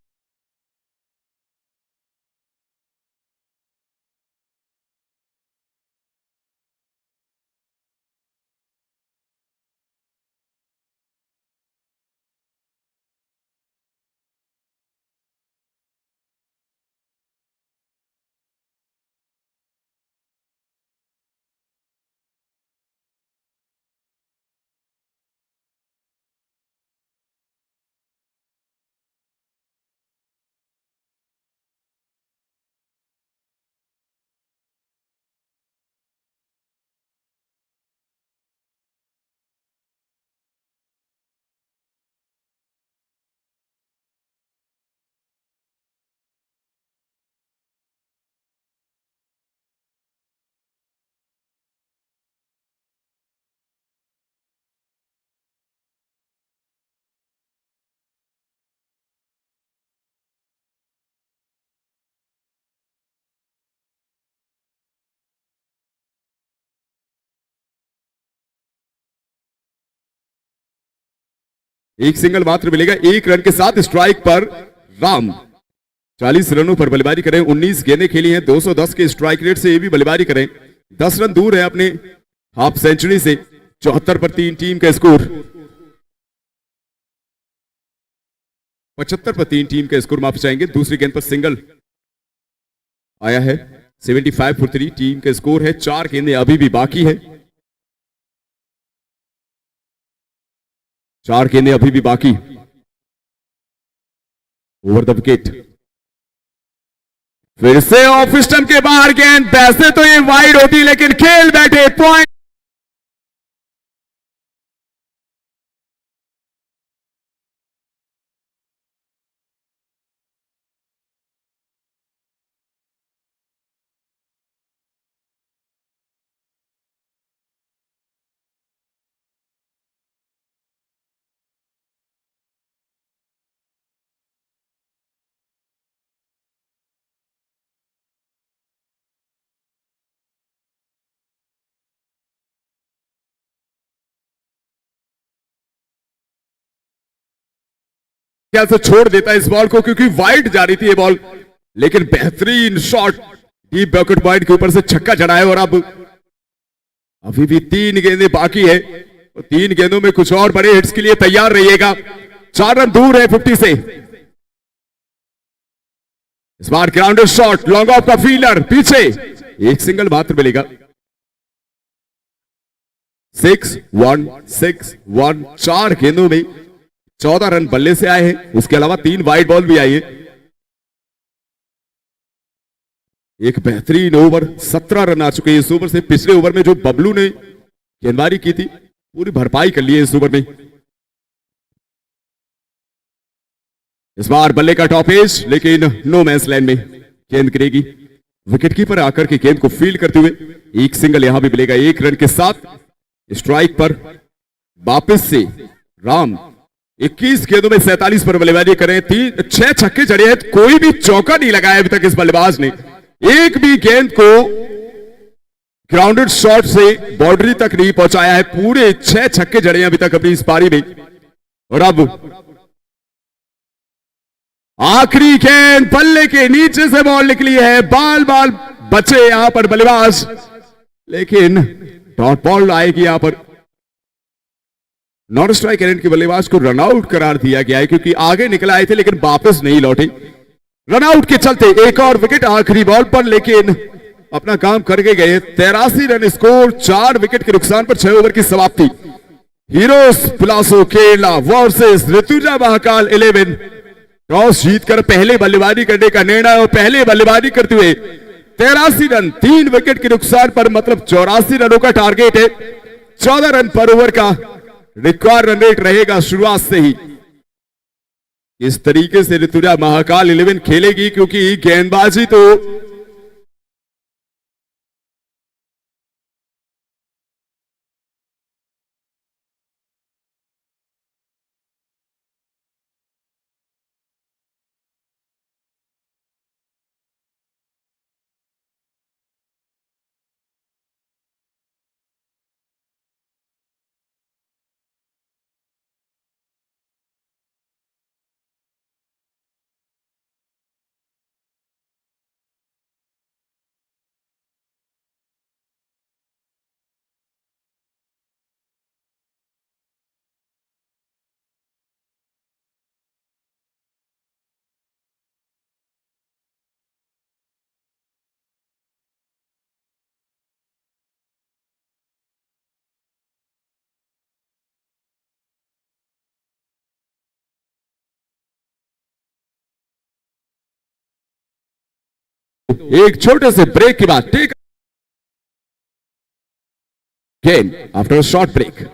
एक सिंगल मात्र मिलेगा, 1 रन के साथ स्ट्राइक पर राम। 40 रनों पर बल्लेबाजी करें, 19 गेंदें खेली हैं, 210 के स्ट्राइक रेट से ये भी बल्लेबाजी करें। 10 रन दूर है अपने हाफ सेंचुरी से। 74 पर 3 टीम का स्कोर, 75 पर 3 टीम का स्कोर, माफ चाहेंगे। दूसरी गेंद पर सिंगल आया है। 75 फॉर 3 टीम का स्कोर है। 4 गेंदें अभी भी बाकी है, 4 गेंदें अभी भी बाकी। ओवर द विकेट, फिर से ऑफ स्टंप के बाहर गेंद। वैसे तो ये वाइड होती लेकिन खेल बैठे, पॉइंट। से छोड़ देता है इस बॉल को क्योंकि वाइड जा रही थी ये बॉल, लेकिन बेहतरीन शॉट डीप बकेट पॉइंट के ऊपर से छक्का चढ़ा है। और अब अभी भी 3 गेंदें बाकी है, तो 3 गेंदों में कुछ और बड़े हिट्स के लिए तैयार रहिएगा। 4 रन दूर है 50 से। इस बार ग्राउंडेड शॉट, लॉन्ग ऑफ का फील्डर पीछे, एक सिंगल मात्र मिलेगा। 6-1 4 गेंदों में 14 रन बल्ले से आए हैं। उसके अलावा 3 वाइड बॉल भी आई है। एक बेहतरीन ओवर, 17 रन आ चुके हैं इस ओवर से। पिछले ओवर में जो बबलू ने गेंदबाजी की थी पूरी भरपाई कर ली है इस ओवर में। इस बार बल्ले का टॉप एज, लेकिन नो मैंस लैंड में गेंद गिरेगी। विकेटकीपर आकर के गेंद को फील्ड करते हुए एक सिंगल यहां भी मिलेगा 1 रन के साथ। स्ट्राइक पर वापस से राम 21 गेंदों में 47 पर बल्लेबाजी करें। 6 छक्के जड़े हैं, कोई भी चौका नहीं लगाया अभी तक इस बल्लेबाज ने। एक भी गेंद को ग्राउंडेड शॉट से बाउंड्री तक नहीं पहुंचाया है। पूरे 6 छक्के जड़े हैं अभी तक अपनी इस पारी में। और अब आखिरी गेंद, बल्ले के नीचे से बॉल निकली है। बाल बाल बचे यहां पर बल्लेबाज, लेकिन डॉट बॉल आएगी यहां पर। नॉन स्ट्राइक एंड के बल्लेबाज को रनआउट करार दिया गया है क्योंकि आगे निकल आए थे लेकिन वापस नहीं लौटे। रनआउट के चलते एक और विकेट आखिरी बॉल पर, लेकिन अपना काम करके गए। 83 रन स्कोर, 4 विकेट के नुकसान पर 6 ओवर की समाप्ति। हीरोज पिलासो केरला वर्सेस ऋतुजा महाकाल 11। टॉस जीतकर पहले बल्लेबाजी करने का निर्णय और पहले बल्लेबाजी करते हुए 83 रन 3 विकेट के नुकसान पर, मतलब 84 रनों का टारगेट है। 14 रन पर ओवर का रिकॉर्ड रन रेट रहेगा शुरुआत से ही। इस तरीके से ऋतुजा महाकाल 11 खेलेगी क्योंकि गेंदबाजी तो एक छोटे से ब्रेक के बाद take game after short break.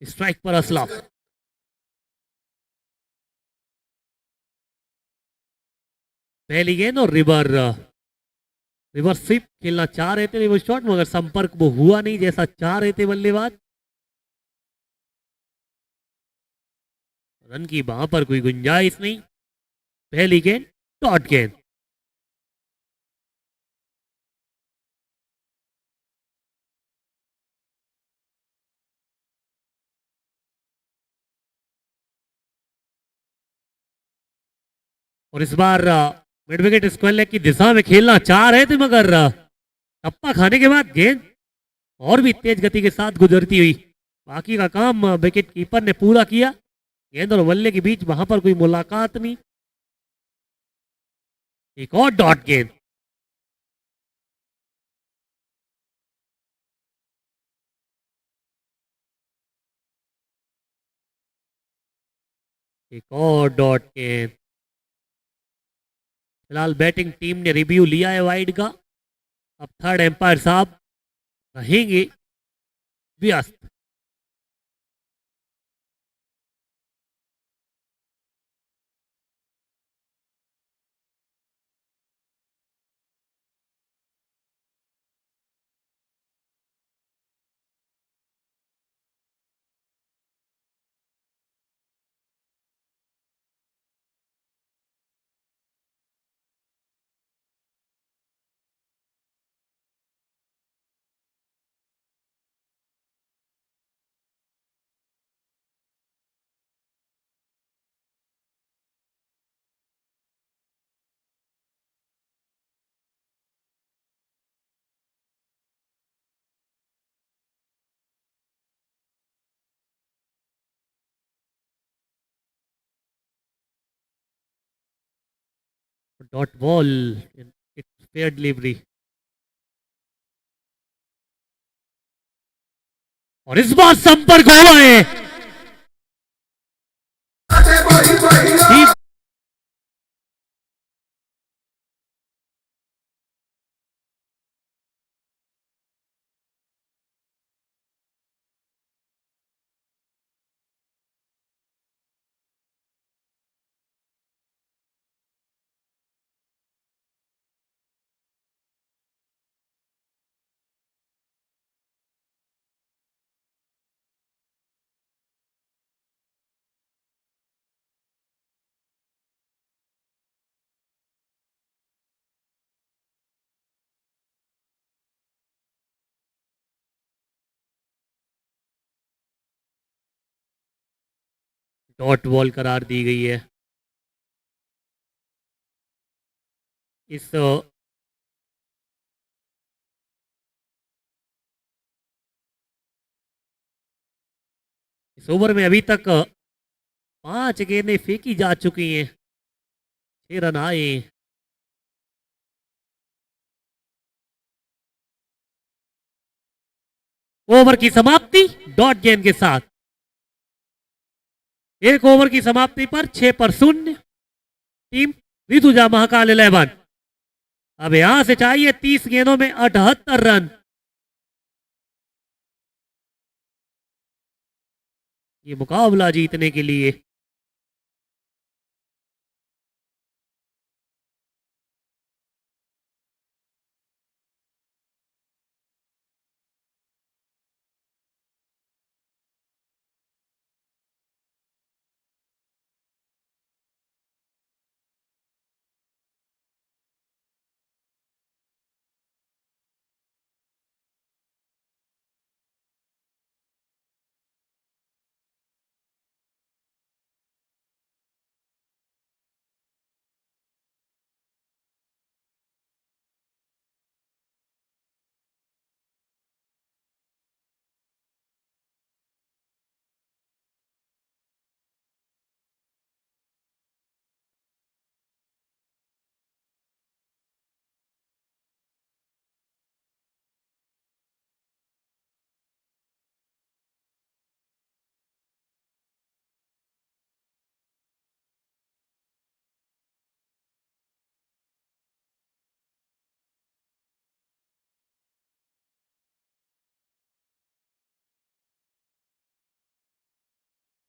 Strike पर असलम। पहली गेंद और रिवर्स स्विप खेलना चाह रहे थे रिवर्स शॉट, मगर संपर्क वो हुआ नहीं जैसा चाह रहे थे बल्लेबाज। रन की वहां पर कोई गुंजाइश नहीं। पहली गेंद डॉट गेंद। और इस बार मिड विकेट स्क्वायर लेग की दिशा में खेलना चाह रहे थे, मगर टप्पा खाने के बाद गेंद और भी तेज गति के साथ गुजरती हुई। बाकी का काम विकेट कीपर ने पूरा किया। गेंद और बल्ले के बीच वहां पर कोई मुलाकात नहीं। एक और डॉट गेंद। एक और डॉट गेंद। फिलहाल बैटिंग टीम ने रिव्यू लिया है वाइड का। अब थर्ड एम्पायर साहब रहेंगे व्यस्त। Dot ball, fair delivery. और इस बार संपर्क हुआ है। डीप डॉट बॉल करार दी गई है। इस इस ओवर में अभी तक 5 गेंदें फेंकी जा चुकी हैं। 6 रन आए। ओवर की समाप्ति डॉट गेंद के साथ। एक ओवर की समाप्ति पर 6 पर 0 टीम ऋतुजा महाकाल 11। अब यहां से चाहिए 30 गेंदों में 78 रन। ये मुकाबला जीतने के लिए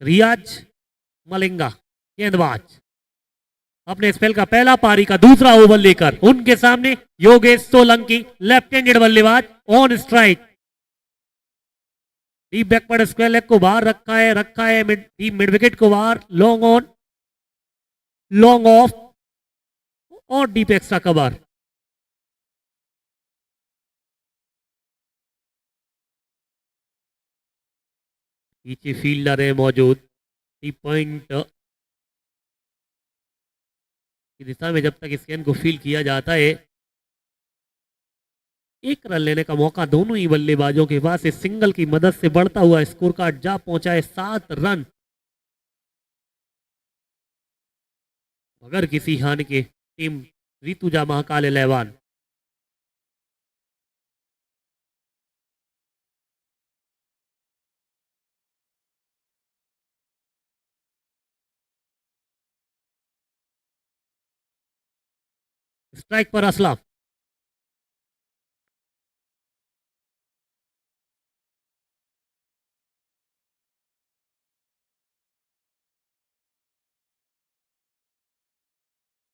रियाज मलिंगा गेंदबाज अपने स्पेल का पहला पारी का दूसरा ओवर लेकर उनके सामने योगेश सोलंकी लेफ्ट हैंडेड बल्लेबाज on strike. Deep backward square leg को बाहर रखा है डीप मिड विकेट को बाहर, लॉन्ग ऑन लॉन्ग ऑफ और डीप एक्स्ट्रा कवर। पीछे फील्डर है मौजूद, डीप पॉइंट की दिशा में जब तक इस गेंद को फील्ड किया जाता है, एक रन लेने का मौका दोनों ही बल्लेबाजों के पास। इस सिंगल की मदद से बढ़ता हुआ स्कोर कार्ड जा पहुंचा है 7 रन बगैर किसी हानि के। टीम ऋतुजा महाकाल 11। स्ट्राइक पर असलम,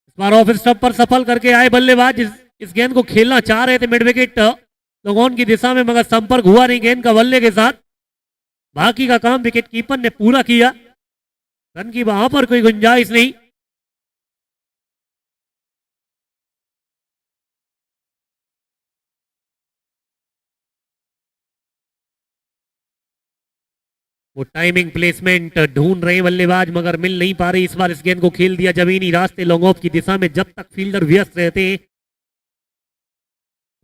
इस बार ऑफ स्टंप पर सफल करके आए बल्लेबाज। इस गेंद को खेलना चाह रहे थे मिड विकेट लोगों की दिशा में, मगर संपर्क हुआ नहीं गेंद का बल्ले के साथ। बाकी का काम विकेट कीपर ने पूरा किया, रन की वहां पर कोई गुंजाइश नहीं। वो टाइमिंग प्लेसमेंट ढूंढ रहे बल्लेबाज मगर मिल नहीं पा रही। इस बार इस गेंद को खेल दिया जमीनी रास्ते लॉन्ग ऑफ की दिशा में। जब तक फील्डर व्यस्त रहते हैं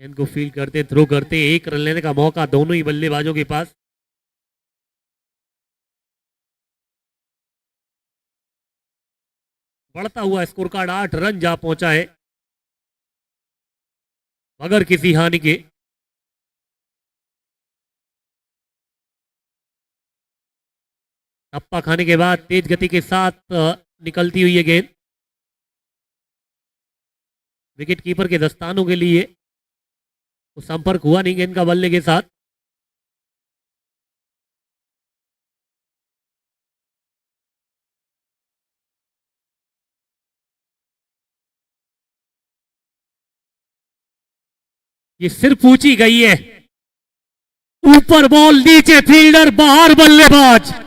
गेंद को फील्ड करते थ्रो करते, एक रन लेने का मौका दोनों ही बल्लेबाजों के पास। बढ़ता हुआ स्कोर कार्ड 8 रन जा पहुंचा है मगर किसी हानि के। टप्पा खाने के बाद तेज गति के साथ निकलती हुई है गेंद विकेट कीपर के दस्तानों के लिए। वो संपर्क हुआ नहीं गेंद का बल्ले के साथ। ये सिर्फ ऊंची गई है, ऊपर बॉल नीचे फील्डर बाहर बल्लेबाज।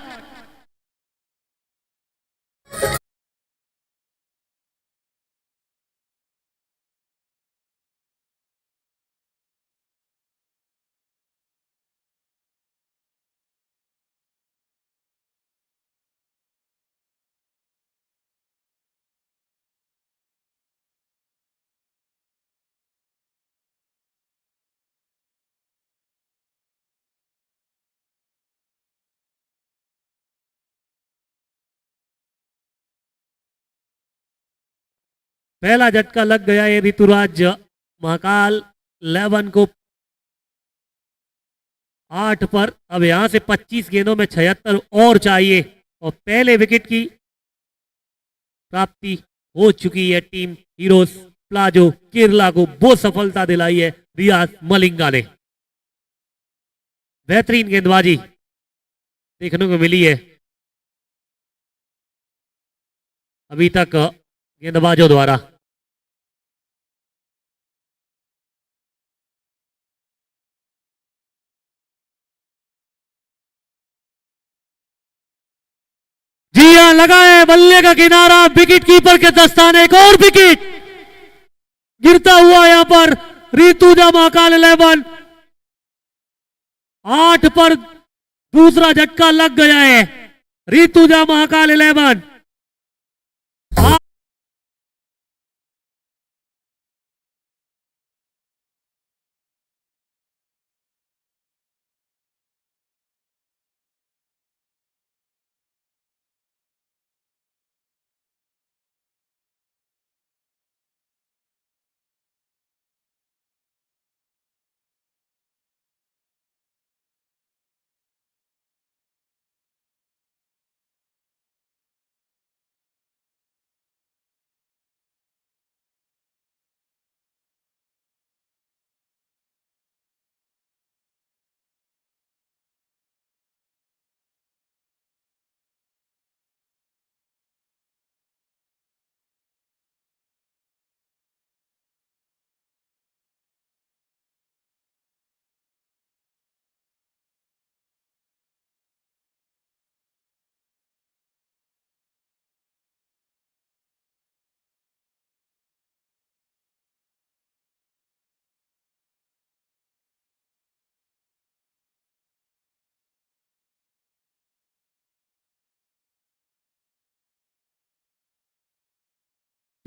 पहला झटका लग गया है ऋतुराज महाकाल 11 को 8 पर। अब यहां से 25 गेंदों में 76 और चाहिए और पहले विकेट की प्राप्ति हो चुकी है। टीम हीरोज प्लाजो केरला को वो सफलता दिलाई है रियाज मलिंगा ने। बेहतरीन गेंदबाजी देखने को मिली है अभी तक गेंदबाजों द्वारा। जी हां, लगा है बल्ले का किनारा, विकेट कीपर के दस्ताने। एक और विकेट गिरता हुआ यहां पर ऋतुजा महाकाल 11। 8 पर दूसरा झटका लग गया है ऋतुजा महाकाल 11।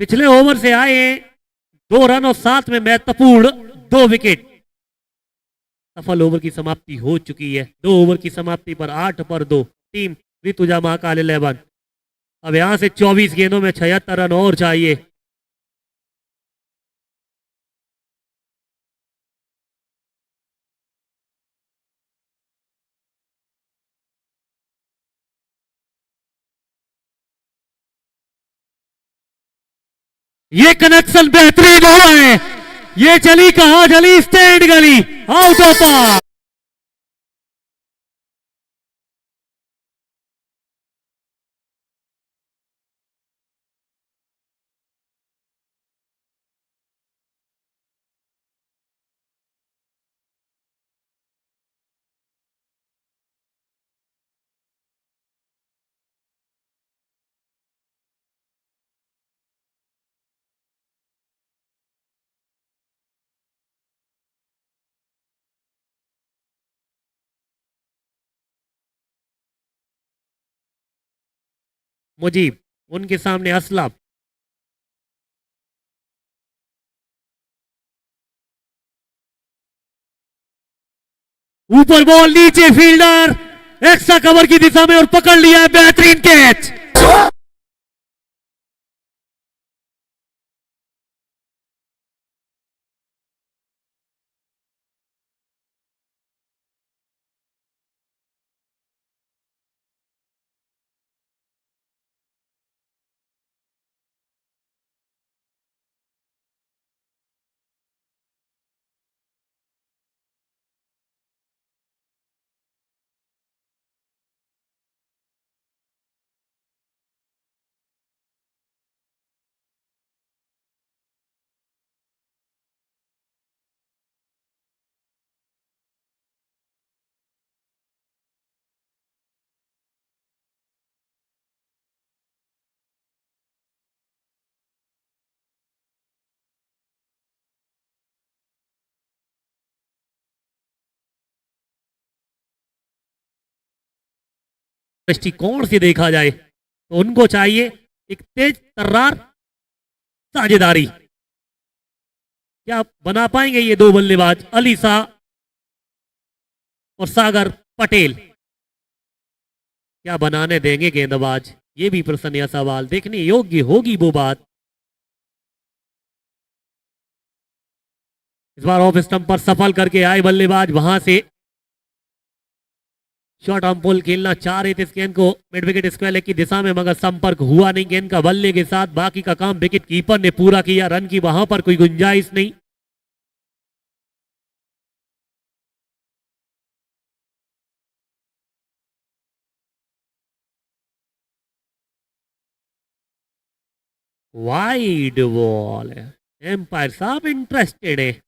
पिछले ओवर से आए 2 रन और साथ में महत्वपूर्ण 2 विकेट। सफल ओवर की समाप्ति हो चुकी है। 2 ओवर की समाप्ति पर 8 पर 2 टीम ऋतुजा महाकाल 11। अब यहां से 24 गेंदों में 76 रन और चाहिए। ये कनेक्शन बेहतरीन हुआ है। ये चली कहां चली, स्टैंड गली, आउट ऑफ पार। मुजीब, उनके सामने असलम। ऊपर बॉल, नीचे फील्डर, एक्स्ट्रा कवर की दिशा में और पकड़ लिया है, बेहतरीन कैच। दृष्टिकोण से देखा जाए तो उनको चाहिए एक तेज तर्रार साझेदारी। क्या बना पाएंगे ये 2 बल्लेबाज, अली शाह और सागर पटेल? क्या बनाने देंगे गेंदबाज? ये भी प्रश्न या सवाल, देखने योग्य होगी वो बात। इस बार ऑफ स्टंप पर सफल करके आए बल्लेबाज, वहां से शॉर्ट आर्म पुल खेलना चाह रहे थे इस गेंद को मिड विकेट स्क्वायर लेग की दिशा में, मगर संपर्क हुआ नहीं गेंद का बल्ले के साथ। बाकी का काम विकेट कीपर ने पूरा किया, रन की वहां पर कोई गुंजाइश नहीं। वाइड बॉल है, एम्पायर साहब इंटरेस्टेड है।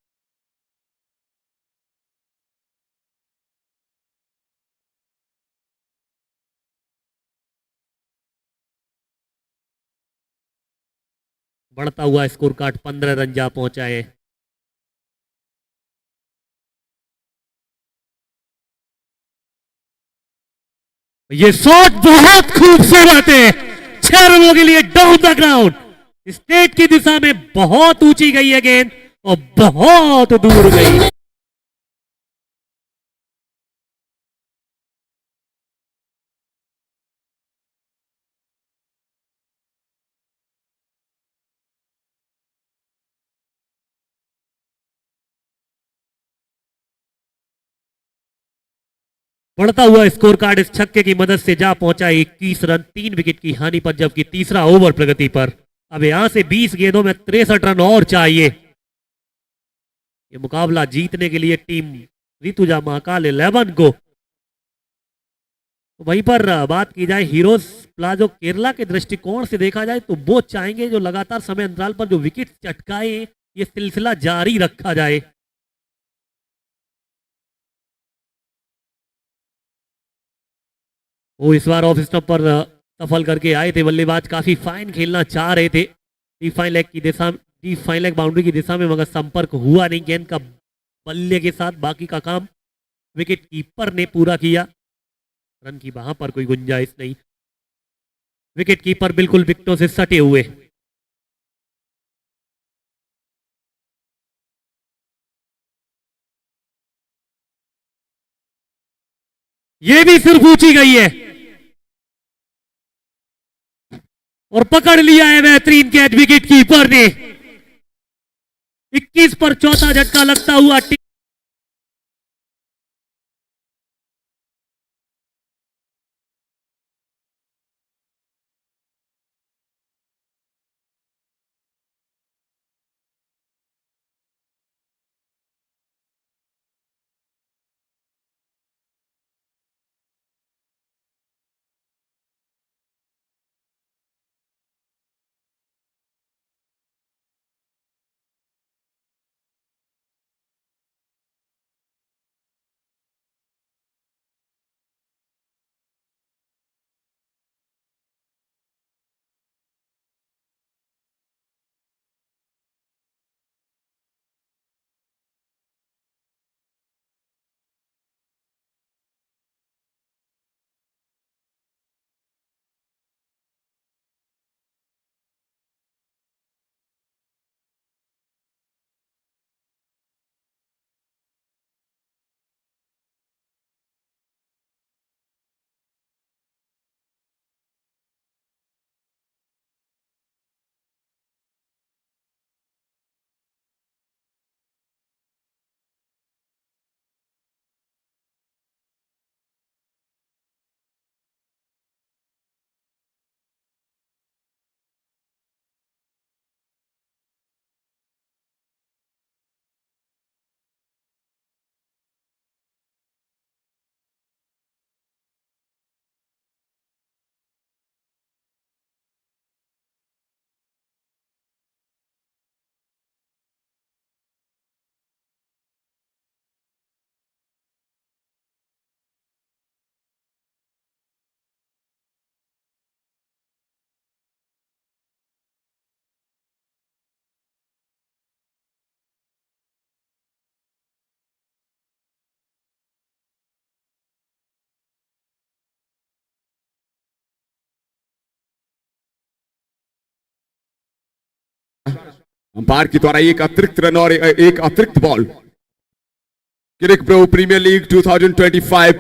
बढ़ता हुआ स्कोर कार्ड 15 रन जा पहुंचा है। ये शॉट बहुत खूबसूरत है, 6 रनों के लिए डाउन द ग्राउंड, स्टेट की दिशा में बहुत ऊंची गई है गेंद और बहुत दूर गई। बढ़ता हुआ स्कोर कार्ड इस छक्के की मदद से जा पहुंचा 21 रन 3 विकेट की हानि पर, जबकि तीसरा ओवर प्रगति पर। अब यहां से 20 गेंदों में 63 रन और चाहिए। ये मुकाबला जीतने के लिए टीम ऋतुजा महाकाल 11 को। तो वहीं पर बात की जाए हीरोज प्लाजो केरला के दृष्टिकोण से देखा जाए तो वो चाहेंगे जो लगातार समय अंतराल पर जो विकेट चटकाए ये सिलसिला जारी रखा जाए। वो इस बार ऑफ स्टंप पर सफल करके आए थे बल्लेबाज, काफी फाइन खेलना चाह रहे थे डीप फाइन लेग की दिशा, डीप फाइन लेग बाउंड्री की दिशा में, मगर संपर्क हुआ नहीं गेंद का बल्ले के साथ। बाकी का काम विकेट कीपर ने पूरा किया, रन की वहां पर कोई गुंजाइश नहीं। विकेट कीपर बिल्कुल विकेटों से सटे हुए। ये भी सिर्फ ऊंची गई है और पकड़ लिया है बेहतरीन कैच विकेट कीपर ने। 21 पर चौथा झटका लगता हुआ अंपायर के द्वारा एक अतिरिक्त रन और एक अतिरिक्त ball. Cric Pro Premier League 2025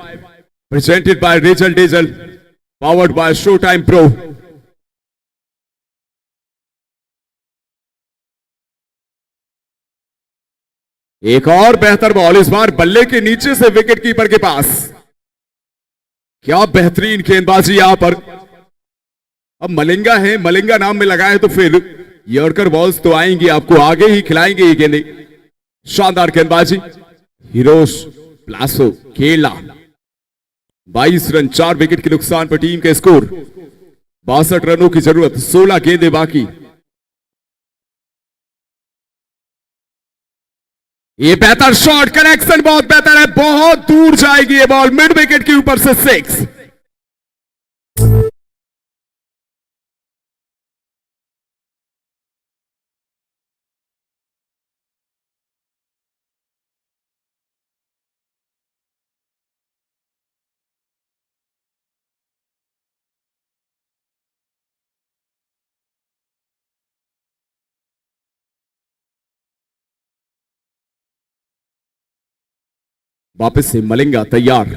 presented by Razzle Dazzle, powered by Show Time Pro. एक और बेहतर बॉल, इस बार बल्ले के नीचे से विकेट कीपर के पास। क्या बेहतरीन गेंदबाजी यहां पर। अब मलिंगा है, मलिंगा नाम में लगाए तो फिर यॉर्कर बॉल्स तो आएंगी, आपको आगे ही खिलाएंगे ये गेंदें। शानदार गेंदबाजी। हीरोज प्लासो खेला 22 रन 4 विकेट के नुकसान पर टीम का स्कोर 62 रनों की जरूरत, 16 गेंदें बाकी। ये बेहतर शॉट, कनेक्शन बहुत बेहतर है, बहुत दूर जाएगी ये बॉल, मिड विकेट के ऊपर से 6। वापस से मलिंगा तैयार।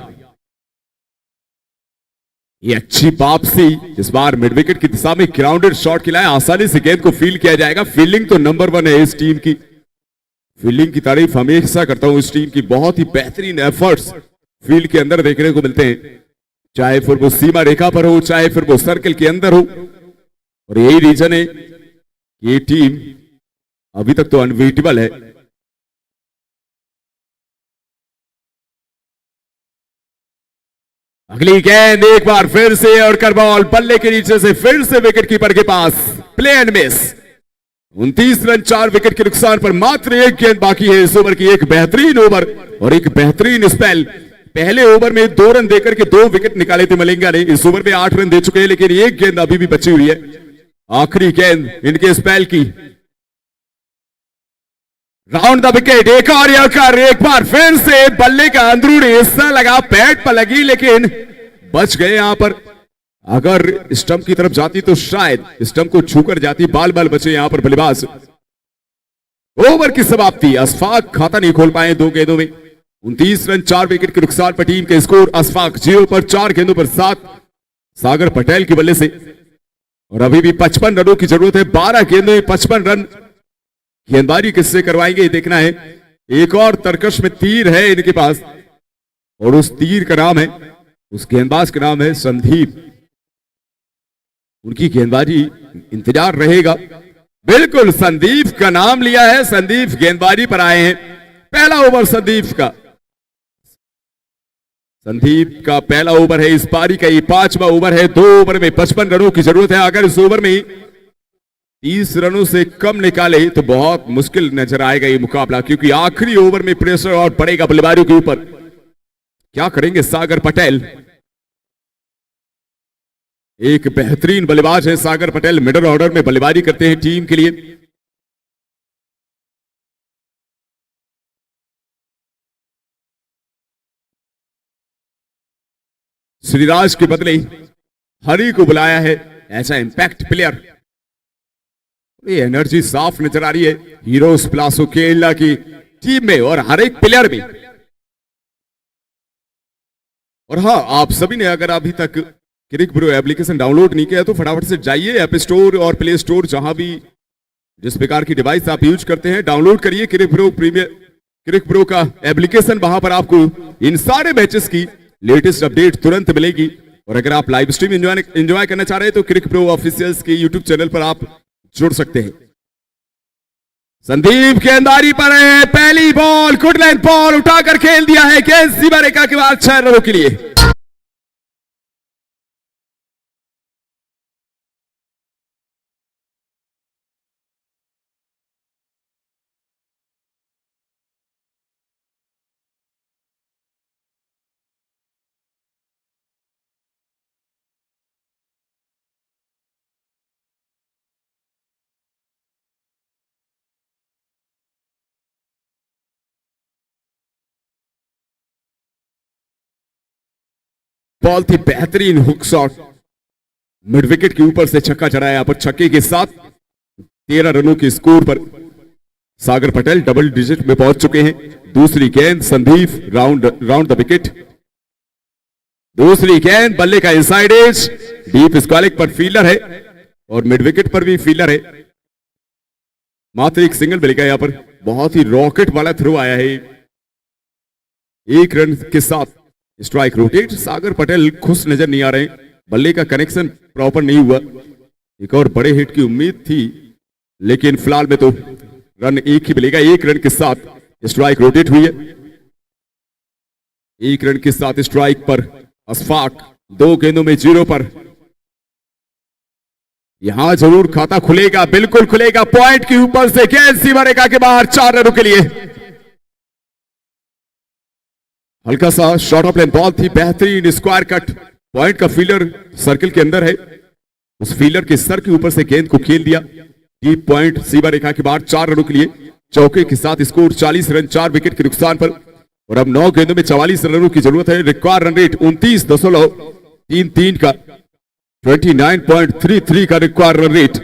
ये अच्छी वापसी, इस बार मिड विकेट की दिशा में ग्राउंडेड शॉट खिलाया, आसानी से गेंद को फील्ड किया जाएगा। फील्डिंग तो नंबर 1 है इस टीम की, फील्डिंग की तारीफ हमेशा करता हूं इस टीम की। बहुत ही बेहतरीन एफर्ट्स फील्ड के अंदर देखने को मिलते हैं, चाहे फिर वो सीमा रेखा पर हो, चाहे फिर वो सर्कल के अंदर हो। और यही रीजन है कि ये टीम अभी तक तो अनबीटेबल है। अगली गेंद एक बार फिर से और कर बॉल बल्ले के नीचे से फिर से विकेट कीपर के पास, play and miss. 29 run 4 wicket के नुकसान पर मात्र एक गेंद बाकी है इस ओवर की। एक बेहतरीन ओवर और एक बेहतरीन स्पेल। पहले ओवर में 2 रन देकर के 2 विकेट निकाले थे मलिंगा ने, इस ओवर में 8 रन दे चुके हैं, लेकिन एक गेंद अभी भी बची हुई है। आखिरी गेंद इनके स्पेल की, राउंड द विकेट। एक और यॉर्कर, एक बार फिर से बल्ले का अंदरूनी हिस्सा लगा, पैड पर लगी लेकिन बच गए यहां पर। अगर स्टंप की तरफ जाती तो शायद स्टंप को छूकर जाती, बाल बाल बचे यहां पर बल्लेबाज। ओवर की समाप्ति, अशफाक खाता नहीं खोल पाए 2 गेंदों में। 29 रन 4 विकेट के नुकसान पर टीम के स्कोर अशफाक 0 पर 4 गेंदों पर 7 सागर पटेल के बल्ले से। और अभी भी 55 रनों की जरूरत है। 12 गेंदों में 55 रन। गेंदबाजी किससे करवाएंगे ये देखना है। एक और तरकश में तीर है इनके पास और उस तीर का नाम है, उस गेंदबाज का नाम है संदीप। उनकी गेंदबाजी इंतजार रहेगा। बिल्कुल संदीप का नाम लिया है, संदीप गेंदबाजी पर आए हैं। पहला ओवर संदीप का, संदीप का पहला ओवर है इस पारी का। ये 5वां ओवर है। 2 ओवर में 55 रनों की जरूरत है। अगर इस ओवर में 30 रनों से कम निकाले तो बहुत मुश्किल नजर आएगा ये मुकाबला, क्योंकि आखिरी ओवर में प्रेशर और पड़ेगा बल्लेबाजों के ऊपर। क्या करेंगे सागर पटेल? एक बेहतरीन बल्लेबाज है सागर पटेल, मिडिल ऑर्डर में बल्लेबाजी करते हैं टीम के लिए। श्रीराज के बदले हरी को बुलाया है ऐसा इंपैक्ट प्लेयर। ये एनर्जी साफ नजर आ रही है हीरोज प्लासो केरला की टीम में और हर एक प्लेयर में। और हाँ, आप सभी ने अगर अभी तक क्रिक प्रो एप्लीकेशन डाउनलोड नहीं किया तो फटाफट से जाइए ऐप स्टोर और प्ले स्टोर, जहां भी जिस प्रकार की डिवाइस आप यूज करते हैं, डाउनलोड करिए क्रिक प्रो प्रीमियर, क्रिक प्रो का एप्लीकेशन। वहां पर आपको इन सारे मैचेस की लेटेस्ट अपडेट तुरंत मिलेगी। और अगर आप लाइव स्ट्रीम एंजॉय करना चाह रहे हैं तो क्रिक प्रो ऑफिशियल्स के यूट्यूब चैनल पर आप जुड़ सकते हैं। संदीप गेंदबाजी पर है। पहली बॉल गुड लेंथ बॉल उठाकर खेल दिया है गेंद सीमा रेखा के बाद 6 रनों के लिए। बॉल थी बेहतरीन हुक शॉट, मिड विकेट के ऊपर से छक्का चढ़ाया। यहां पर छक्के के साथ 13 रनों के स्कोर पर सागर पटेल डबल डिजिट में पहुंच चुके हैं। दूसरी गेंद संदीप राउंड द विकेट। दूसरी गेंद बल्ले का इनसाइड एज, डीप स्क्वालिक पर फील्डर है और मिड विकेट पर भी फील्डर है। मात्र एक सिंगल मिलेगा यहां पर। बहुत ही रॉकेट वाला थ्रो आया है। 1 रन के साथ स्ट्राइक रोटेट। सागर पटेल खुश नजर नहीं आ रहे। बल्ले का कनेक्शन प्रॉपर नहीं हुआ। एक और बड़े हिट की उम्मीद थी, लेकिन फिलहाल में तो रन एक ही मिलेगा। 1 रन के साथ स्ट्राइक रोटेट हुई है। 1 रन के साथ स्ट्राइक पर अशफाक, 2 गेंदों में 0 पर। यहां जरूर खाता खुलेगा, बिल्कुल खुलेगा। पॉइंट के ऊपर से गेंद सीमा रेखा के बाहर 4 रनों के लिए। हल्का सा शॉर्ट ऑफ लेंथ बॉल थी, बेहतरीन स्क्वायर कट। पॉइंट का फील्डर सर्किल के अंदर है, उस फील्डर के सर के ऊपर से गेंद को खेल दिया। डीप पॉइंट सीमा रेखा के बाहर 4 रनों के लिए। चौके के साथ स्कोर 40 रन 4 विकेट के नुकसान पर। और अब 9 गेंदों में 44 रनों की जरूरत है। रिक्वायर रन रेट 29.33 का, 29.33 का रिक्वायर रन रेट।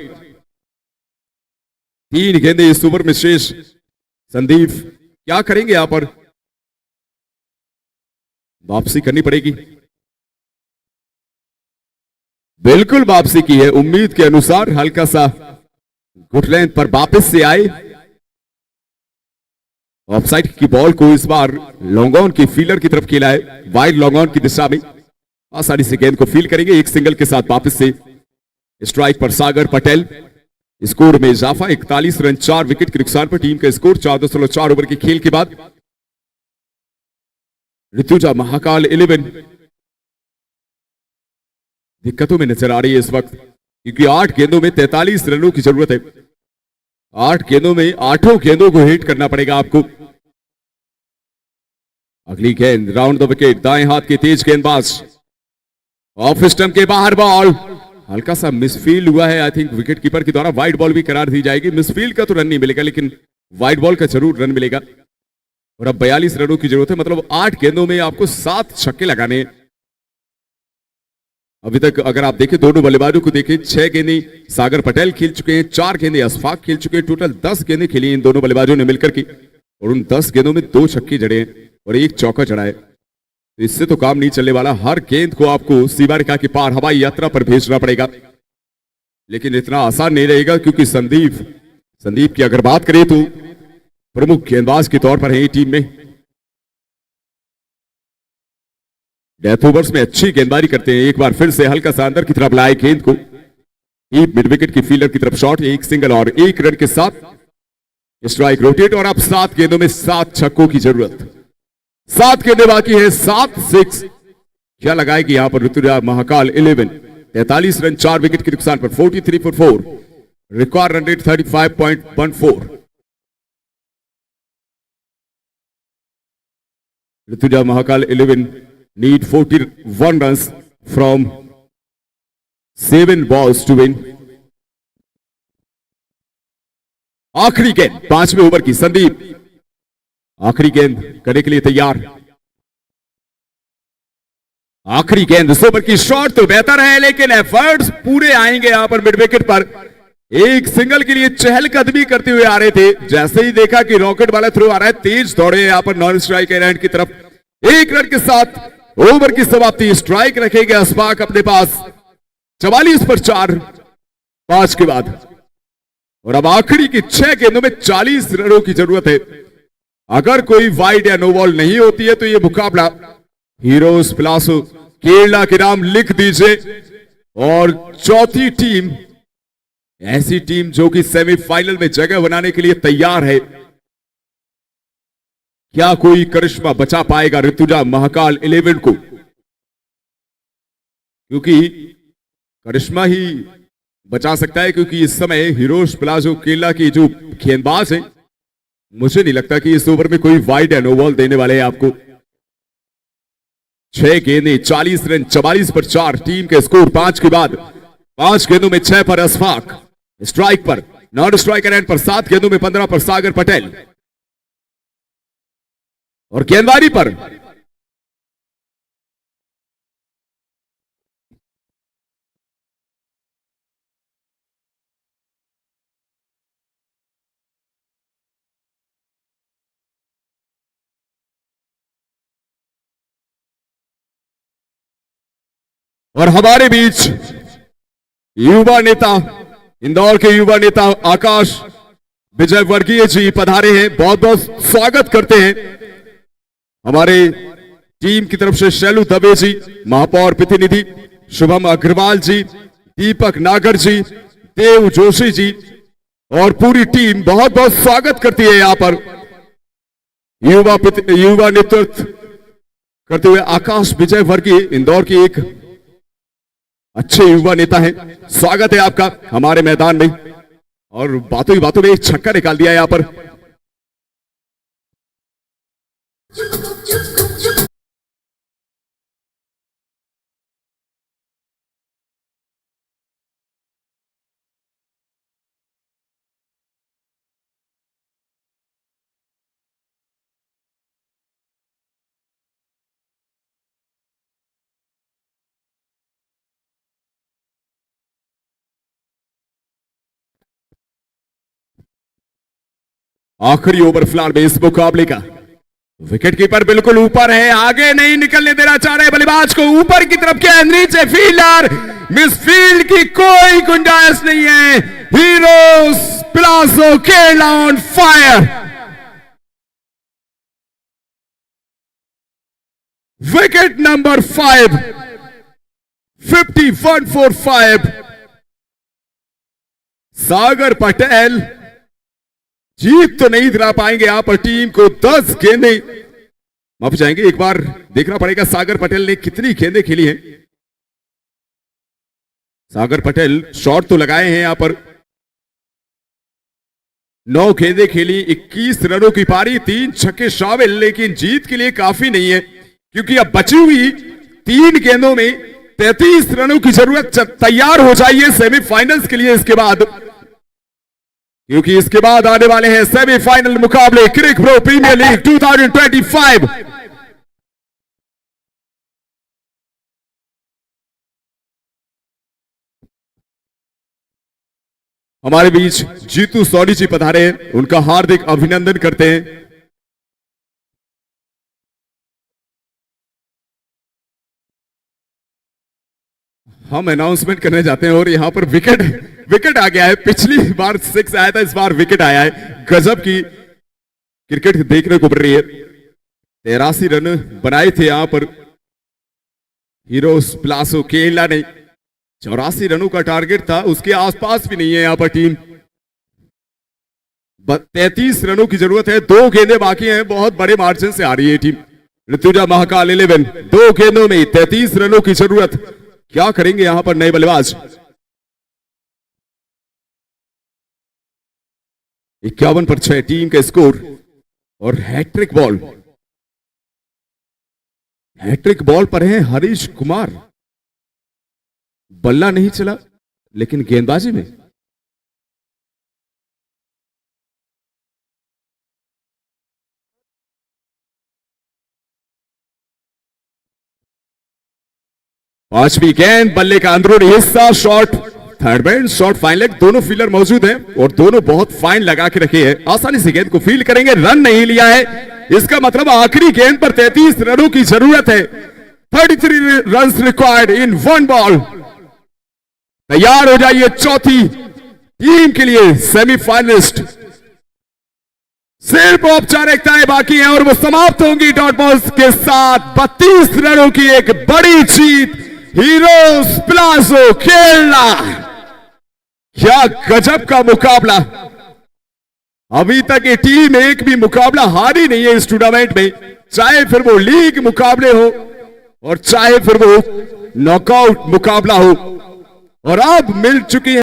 3 गेंदें इस ओवर में शेष। संदीप क्या करेंगे यहां पर? वापसी करनी पड़ेगी। बिल्कुल वापसी की है, उम्मीद के अनुसार। हल्का सा गुड लेंथ पर वापस से आए। ऑफसाइड की बॉल को इस बार लॉन्ग ऑन की फील्डर की तरफ खेला है, वाइड लॉन्ग ऑन की दिशा में। आसानी से गेंद को फील करेंगे। 1 सिंगल के साथ वापस से स्ट्राइक पर सागर पटेल। स्कोर में इजाफा 41 रन 4 विकेट के नुकसान पर। टीम का स्कोर 4.4 ओवर के खेल के बाद। ऋतुजा महाकाल 11 दिक्कतों में नजर आ रही है इस वक्त, क्योंकि 8 गेंदों में 43 रनों की जरूरत है। 8 गेंदों में 8 गेंदों को हिट करना पड़ेगा आपको। अगली गेंद राउंड द विकेट, दाएं हाथ के तेज गेंदबाज। ऑफ स्टंप के बाहर बॉल, हल्का सा मिसफील्ड हुआ है। आई थिंक विकेट कीपर के द्वारा वाइड बॉल भी करार दी जाएगी। मिसफील्ड का तो रन नहीं मिलेगा, लेकिन वाइड बॉल का जरूर रन मिलेगा। और अब 42 रनों की जरूरत है, मतलब 8 गेंदों में आपको 7 छक्के लगाने हैं। अभी तक अगर आप देखें दोनों बल्लेबाजों को देखें, 6 गेंदें सागर पटेल खेल चुके हैं, 4 गेंदें अशफाक खेल चुके हैं। टोटल 10 गेंदें खेली इन दोनों बल्लेबाजों ने मिलकर की, और उन 10 गेंदों में 2 छक्के जड़े हैं। और एक चौका चढ़ाए तो इससे तो काम नहीं चलने वाला। हर गेंद को आपको सीमा रेखा के पार हवाई यात्रा पर भेजना पड़ेगा, लेकिन इतना आसान नहीं रहेगा क्योंकि संदीप की अगर बात करें तो प्रमुख गेंदबाज के तौर पर है टीम में। डेथ ओवर्स में अच्छी गेंदबाजी करते हैं। एक बार फिर से हल्का सा अंदर की तरफ लाए गेंद को, एक मिड विकेट की फील्डर की तरफ शॉट, एक सिंगल और 1 रन के साथ स्ट्राइक रोटेट। और अब 7 गेंदों में 7 छक्कों की जरूरत। 7 गेंदें बाकी है, 7 6 क्या लगाएगी यहां पर ऋतुजा महाकाल 11। 43 रन 4 विकेट के नुकसान पर 43 for 4, record run rate 35.14। Rutuja Mahakal 11 need 41 runs from 7 balls to win। आखिरी गेंद 5वें ओवर की, संदीप आखिरी गेंद करने के लिए तैयार। आखिरी गेंद इस ओवर की, शॉट तो बेहतर है लेकिन एफर्ट्स पूरे आएंगे यहां पर मिड विकेट पर। एक सिंगल के लिए चहलकदमी करते हुए आ रहे थे, जैसे ही देखा कि रॉकेट वाला थ्रो आ रहा है, तेज दौड़े यहां पर नॉन स्ट्राइक एंड की तरफ। 1 रन के साथ ओवर की समाप्ति। स्ट्राइक रखेंगे अस्पाक अपने पास 44 पर 4 5 के बाद। और अब आखिरी की 6 गेंदों में 40 रनों की जरूरत है। अगर कोई वाइड या नो बॉल नहीं होती है तो यह मुकाबला हीरोज प्लासो केरला के नाम लिख दीजिए। और चौथी टीम, ऐसी टीम जो कि सेमीफाइनल में जगह बनाने के लिए तैयार है। क्या कोई करिश्मा बचा पाएगा ऋतुजा महाकाल 11 को? क्योंकि करिश्मा ही बचा सकता है, क्योंकि इस समय हीरोज प्लाजो केरला की जो गेंदबाज है, मुझे नहीं लगता कि इस ओवर में कोई वाइड या नो बॉल देने वाले हैं आपको। 6 गेंदें 40 रन 44 पर 4 टीम के स्कोर 5 के बाद। 5 गेंदों में 6 पर अशफाक, स्ट्राइक पर नॉन स्ट्राइक एंड पर 7 गेंदों में 15 पर सागर पटेल। और गेंदबाजी पर और हमारे बीच युवा नेता, इंदौर के युवा नेता आकाश विजय वर्गीय जी पधारे हैं। बहुत बहुत स्वागत करते हैं। हमारे टीम की तरफ से शैलू दवे जी, महापौर प्रतिनिधि शुभम अग्रवाल जी, दीपक नागर जी, देव जोशी जी और पूरी टीम बहुत बहुत स्वागत करती है यहां पर। युवा नेतृत्व करते हुए आकाश विजय वर्गीय इंदौर के एक अच्छे युवा नेता हैं। स्वागत है आपका हमारे मैदान में। और बातों ही बातों में एक छक्का निकाल दिया यहां पर। आखिरी ओवर फिलहाल में इस मुकाबले का। विकेट कीपर बिल्कुल ऊपर है, आगे नहीं निकलने देना चाह रहे बल्लेबाज को। ऊपर की तरफ के नीचे फील्डर, मिस फील्ड की कोई गुंजाइश नहीं है। Heroes palazzo Kerala on fire. Wicket number 5, 51 for 5। सागर पटेल जीत तो नहीं दिला पाएंगे यहां पर टीम को। 10 गेंदें माफ जाएंगे। एक बार देखना पड़ेगा सागर पटेल ने कितनी गेंदें खेली हैं। सागर पटेल शॉट तो लगाए हैं यहां पर, 9 गेंदें खेली, 21 रनों की पारी, 3 छक्के शामिल, लेकिन जीत के लिए काफी नहीं है क्योंकि अब बची हुई 3 गेंदों में 33 रनों की जरूरत। तैयार हो जाइए सेमीफाइनल्स के लिए इसके बाद, क्योंकि इसके बाद आने वाले हैं सेमीफाइनल मुकाबले क्रिक प्रो प्रीमियर लीग 2025। हमारे बीच जीतू सोनी जी पधारे हैं, उनका हार्दिक अभिनंदन करते हैं। हम अनाउंसमेंट करने जाते हैं और यहाँ पर विकेट आ गया है। पिछली बार 6 आया था, इस बार विकेट आया है। गजब की क्रिकेट देखने को मिल रही है। 83 रन बनाए थे यहाँ पर हीरोज प्लासो केरला ने। 84 रनों का टारगेट था, उसके आसपास भी नहीं है यहाँ पर टीम। 33 रनों की जरूरत है, 2 गेंदें बाकी हैं, बहुत बड़े मार्जिन से आ रही है टीम। ऋतुजा महाकाल 11, 2 गेंदों में 33 रनों की जरूरत। क्या करेंगे यहां पर नए बल्लेबाज? 51 पर 6 टीम का स्कोर और हैट्रिक बॉल पर है हरीश कुमार। बल्ला नहीं चला लेकिन गेंदबाजी में पांचवी गेंद, बल्ले का अंदरूनी हिस्सा, shot, third bat, shot, fine leg, दोनों फील्डर मौजूद हैं और दोनों बहुत फाइन लगा के रखे हैं। आसानी से गेंद को फील्ड करेंगे। रन नहीं लिया है, इसका मतलब आखिरी गेंद पर 33 रनों की जरूरत है। 33 रन रिक्वायर्ड इन 1 बॉल। तैयार हो जाइए चौथी टीम के लिए, सेमीफाइनलिस्ट। सिर्फ औपचारिकताएं बाकी हैं और वो समाप्त होंगी डॉट बॉल्स के साथ। 32 रनों की एक बड़ी जीत हीरोज प्लाजो केरला। क्या गजब का मुकाबला। अभी तक ये टीम एक भी मुकाबला हारी नहीं है इस टूर्नामेंट में, चाहे फिर वो लीग मुकाबले हो और चाहे फिर वो नॉकआउट मुकाबला हो। और अब मिल चुकी है